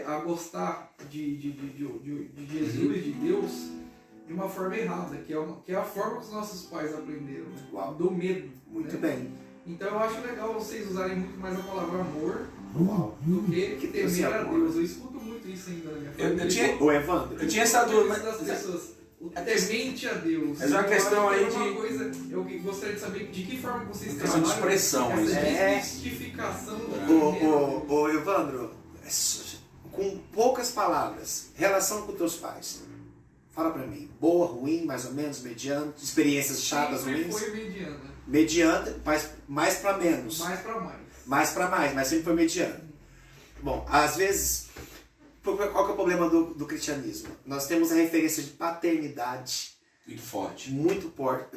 D: a gostar de Jesus, de Deus, de uma forma errada, que é a forma que os nossos pais aprenderam, né?
B: Uau.
D: Do medo.
B: Muito
D: né?
B: bem.
D: Então eu acho legal vocês usarem muito mais a palavra amor
B: Uau.
D: do que
B: trouxe
D: temer a
B: amor.
D: Deus. Eu escuto muito isso ainda na minha família.
B: Ô, Evandro.
A: Eu tinha essa dúvida,
D: das
A: mas
D: pessoas. O temente a Deus.
A: Mas é uma
D: Eu
A: questão
D: acho que
A: aí
D: é uma
A: de-
D: coisa, eu gostaria de saber de que forma vocês
A: Uma questão de
D: trabalham
A: expressão,
D: essa
B: isso.
D: desmistificação do temer a Deus.
B: Ô, Evandro, com poucas palavras, relação com teus pais. Fala pra mim. Boa, ruim, mais ou menos, mediano, experiências chatas,
D: Sempre
B: ruins?
D: foi mediana.
B: Mediana, mas mais pra menos.
D: Mais pra mais.
B: Mais pra mais, mas sempre foi mediano. Bom, às vezes, qual que é o problema do cristianismo? Nós temos a referência de paternidade
A: muito forte.
B: muito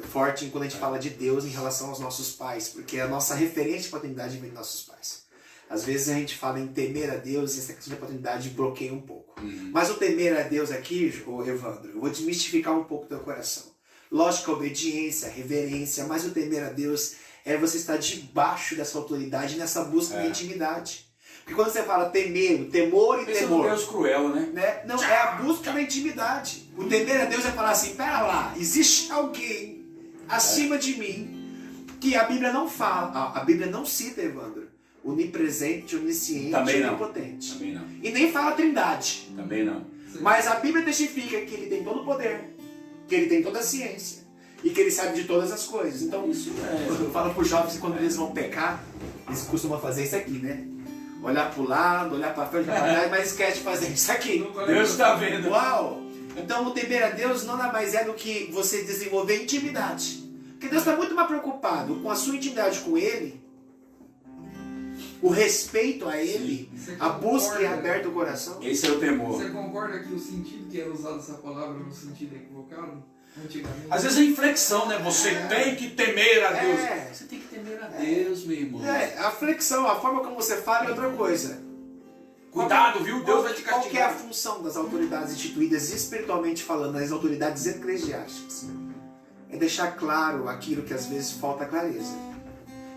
B: forte quando a gente fala de Deus em relação aos nossos pais, porque a nossa referência de paternidade vem dos nossos pais. Às vezes a gente fala em temer a Deus e essa questão de paternidade bloqueia um pouco. Mas o temer a Deus aqui, ô Evandro, eu vou desmistificar um pouco teu coração. Lógico, a obediência, a reverência, mas o temer a Deus é você estar debaixo dessa autoridade nessa busca de intimidade. Porque quando você fala temer, o temor e
A: Pensa num
B: temor,
A: Deus cruel, né?
B: não, é a busca da intimidade. O temer a Deus é falar assim, pera lá, existe alguém acima de mim que a Bíblia não fala, a Bíblia não cita, Evandro, onipresente, onisciente,
A: Também não.
B: onipotente.
A: Também não.
B: E nem fala trindade.
A: Também não.
B: Mas a Bíblia testifica que ele tem todo o poder, que ele tem toda a ciência e que ele sabe de todas as coisas. Então, eu falo para os jovens que quando eles vão pecar, eles costumam fazer isso aqui, né? Olhar para o lado, olhar para frente, olhar para trás, mas esquece de fazer isso aqui.
A: Deus está vendo.
B: Uau! Então, o temer a Deus não nada mais é do que você desenvolver intimidade. Porque Deus está muito mais preocupado com a sua intimidade com Ele, o respeito a Ele,
D: Você
B: a busca e
D: concorda-
B: aberto o coração.
A: Esse é o temor.
D: Você concorda que o sentido que era usado essa palavra no sentido equivocado? Antigamente?
A: Às vezes é inflexão, né? Você tem que temer a Deus.
B: É.
A: Você tem que temer a Deus, meu irmão.
B: A flexão, a forma como você fala é outra coisa.
A: Cuidado, viu? Deus vai te
B: Qual que é a
A: castigar.
B: função das autoridades instituídas, espiritualmente falando, das autoridades eclesiásticas? É deixar claro aquilo que às vezes falta clareza.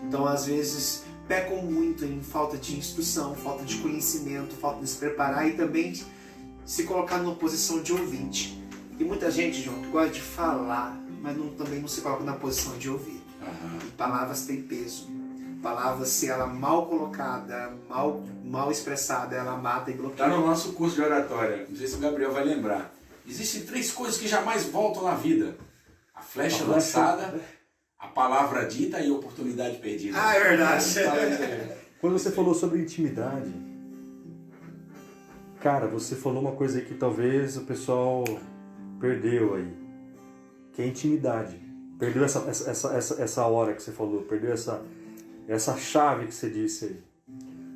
B: Então, às vezes, pecam muito em falta de instrução, falta de conhecimento, falta de se preparar e também se colocar numa posição de ouvinte. Tem muita gente, João, que gosta de falar, mas também não se coloca na posição de ouvir. E palavras têm peso. Palavras, se ela mal colocada, mal expressada, ela mata e
A: Está
B: bloqueia.
A: no nosso curso de oratória. Não sei se o Gabriel vai lembrar. Existem 3 coisas que jamais voltam na vida: a flecha lançada, a palavra dita e a oportunidade perdida.
B: Ah, é verdade.
E: Quando você falou sobre intimidade, cara, você falou uma coisa aí que talvez o pessoal perdeu aí, que é intimidade. Perdeu essa hora que você falou, perdeu essa chave que você disse aí.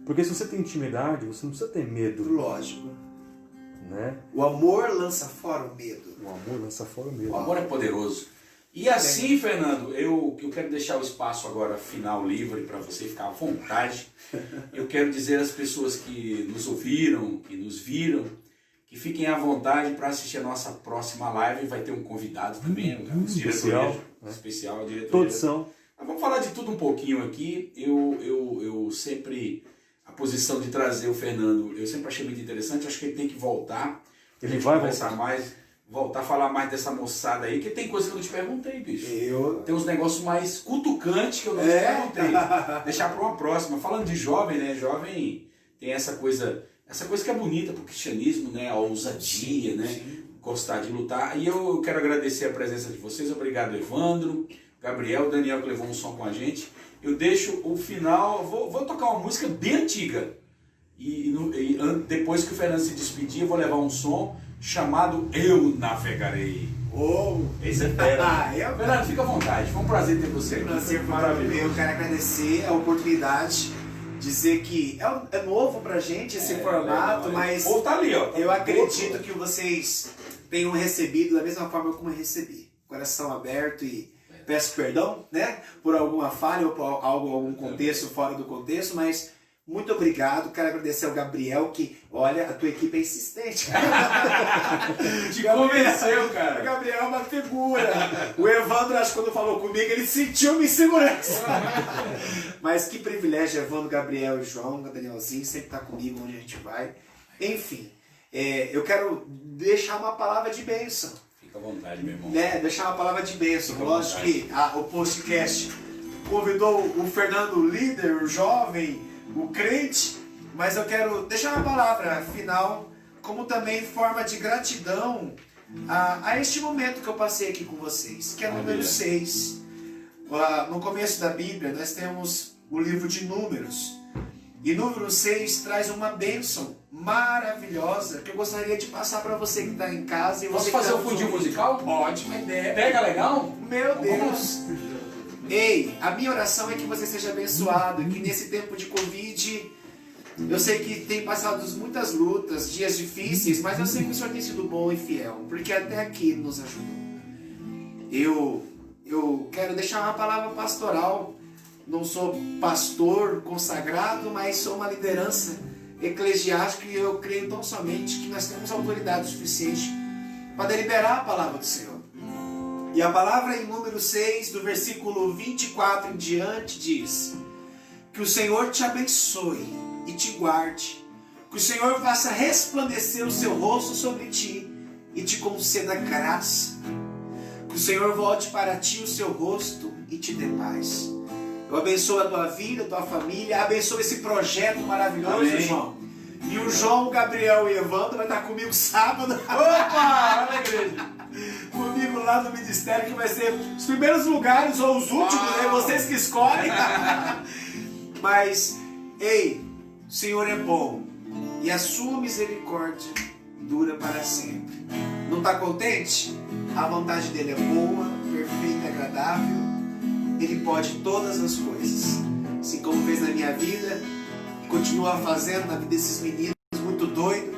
E: Porque se você tem intimidade, você não precisa ter medo,
B: Lógico.
E: né?
B: O amor lança fora o medo.
E: O amor lança fora o medo.
A: O amor é poderoso. E assim, Fernando, eu quero deixar o espaço agora final livre para você ficar à vontade. Eu quero dizer às pessoas que nos ouviram, que nos viram, que fiquem à vontade para assistir a nossa próxima live. Vai ter um convidado também, os
E: especial,
A: diretoria, especial, a diretoria.
E: Todos são.
A: Mas vamos falar de tudo um pouquinho aqui. Eu sempre, a posição de trazer o Fernando, eu sempre achei muito interessante, acho que ele tem que voltar.
E: Ele vai
A: conversar mais, voltar a falar mais dessa moçada aí, que tem coisa que eu não te perguntei, bicho. Tem uns negócios mais cutucantes que eu não te perguntei. Deixar para uma próxima. Falando de jovem, né? Jovem tem essa coisa que é bonita pro cristianismo, né? A ousadia, né?
B: Sim.
A: Gostar de lutar. E eu quero agradecer a presença de vocês. Obrigado, Evandro, Gabriel, Daniel, que levou um som com a gente. Eu deixo o final, vou tocar uma música bem antiga. Depois que o Fernando se despedir, eu vou levar um som chamado Eu Navegarei. Esse é fera. Fernando, fica à vontade. Foi um prazer ter você aqui.
B: Prazer maravilhoso. Eu quero agradecer a oportunidade, dizer que é novo pra gente esse formato, mas
A: o povo tá ali, ó.
B: eu acredito que vocês tenham recebido da mesma forma como eu recebi. Coração aberto e peço perdão, né? Por alguma falha ou por algum contexto fora do contexto, mas muito obrigado. Quero agradecer ao Gabriel, que, olha, a tua equipe é insistente.
A: Te convenceu,
B: O
A: cara.
B: Gabriel é uma figura. O Evandro, acho que quando falou comigo, ele sentiu minha insegurança. Mas que privilégio, Evandro, Gabriel e João, Danielzinho, sempre tá comigo onde a gente vai. Enfim, eu quero deixar uma palavra de bênção.
A: Fica à vontade, meu irmão.
B: Deixar uma palavra de bênção.
A: Fica à
B: Lógico
A: vontade.
B: que o podcast convidou o Fernando, o líder, o jovem, o crente, mas eu quero deixar uma palavra final, como também forma de gratidão a este momento que eu passei aqui com vocês, que é número 6. No começo da Bíblia, nós temos o livro de Números. E número 6 traz uma bênção maravilhosa que eu gostaria de passar para você que está em casa. E
A: Posso
B: você que
A: fazer
B: tá
A: um fundinho
B: nos ouvindo.
A: musical?
B: Ótima ideia.
A: Pega legal?
B: Meu
A: Então,
B: Deus. Ei, a minha oração é que você seja abençoado, que nesse tempo de Covid, eu sei que tem passado muitas lutas, dias difíceis, mas eu sei que o Senhor tem sido bom e fiel, porque até aqui nos ajudou. Eu quero deixar uma palavra pastoral. Não sou pastor consagrado, mas sou uma liderança eclesiástica e eu creio tão somente que nós temos autoridade suficiente para deliberar a palavra do Senhor. E a palavra em número 6, do versículo 24 em diante, diz: que o Senhor te abençoe e te guarde, que o Senhor faça resplandecer o seu rosto sobre ti e te conceda graça, que o Senhor volte para ti o seu rosto e te dê paz. Eu abençoo a tua vida, a tua família, abençoo esse projeto maravilhoso,
A: Amém.
B: João. E o João, o Gabriel e o Evandro vai estar comigo sábado.
A: Opa! Olha a igreja.
B: Comigo lá no ministério, que vai ser os primeiros lugares ou os últimos, né? Vocês que escolhem. Mas, ei, o Senhor é bom e a sua misericórdia dura para sempre. Não está contente? A vontade dele é boa, perfeita e agradável. Ele pode todas as coisas. Assim como fez na minha vida, continua fazendo na vida desses meninos muito doido,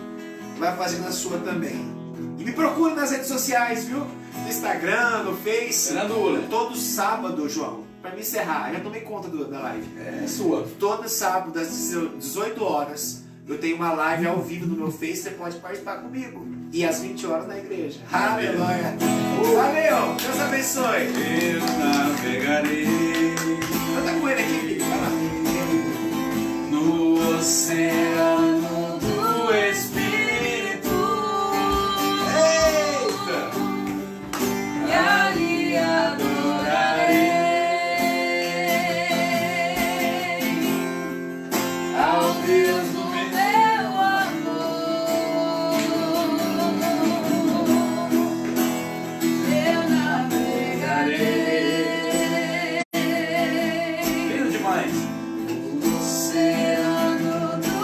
B: vai fazer na sua também. E me procure nas redes sociais, viu? No Instagram, no Face.
A: Fernando Uller.
B: Todo sábado, João, para me encerrar, já tomei conta da live.
A: É sua.
B: Todo sábado, às 18 horas, eu tenho uma live ao vivo no meu Face, você pode participar comigo. E às 20 horas na igreja. Aleluia! Valeu! Deus abençoe!
A: Eu navegarei
B: Canta com ele aqui, filho. Vai lá.
A: no oceano do Espírito. Eita!
C: E ali adorarei ao Deus do meu amor. Eu navegarei
A: Lindo demais.
C: no oceano do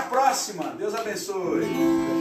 A: próxima. Deus abençoe.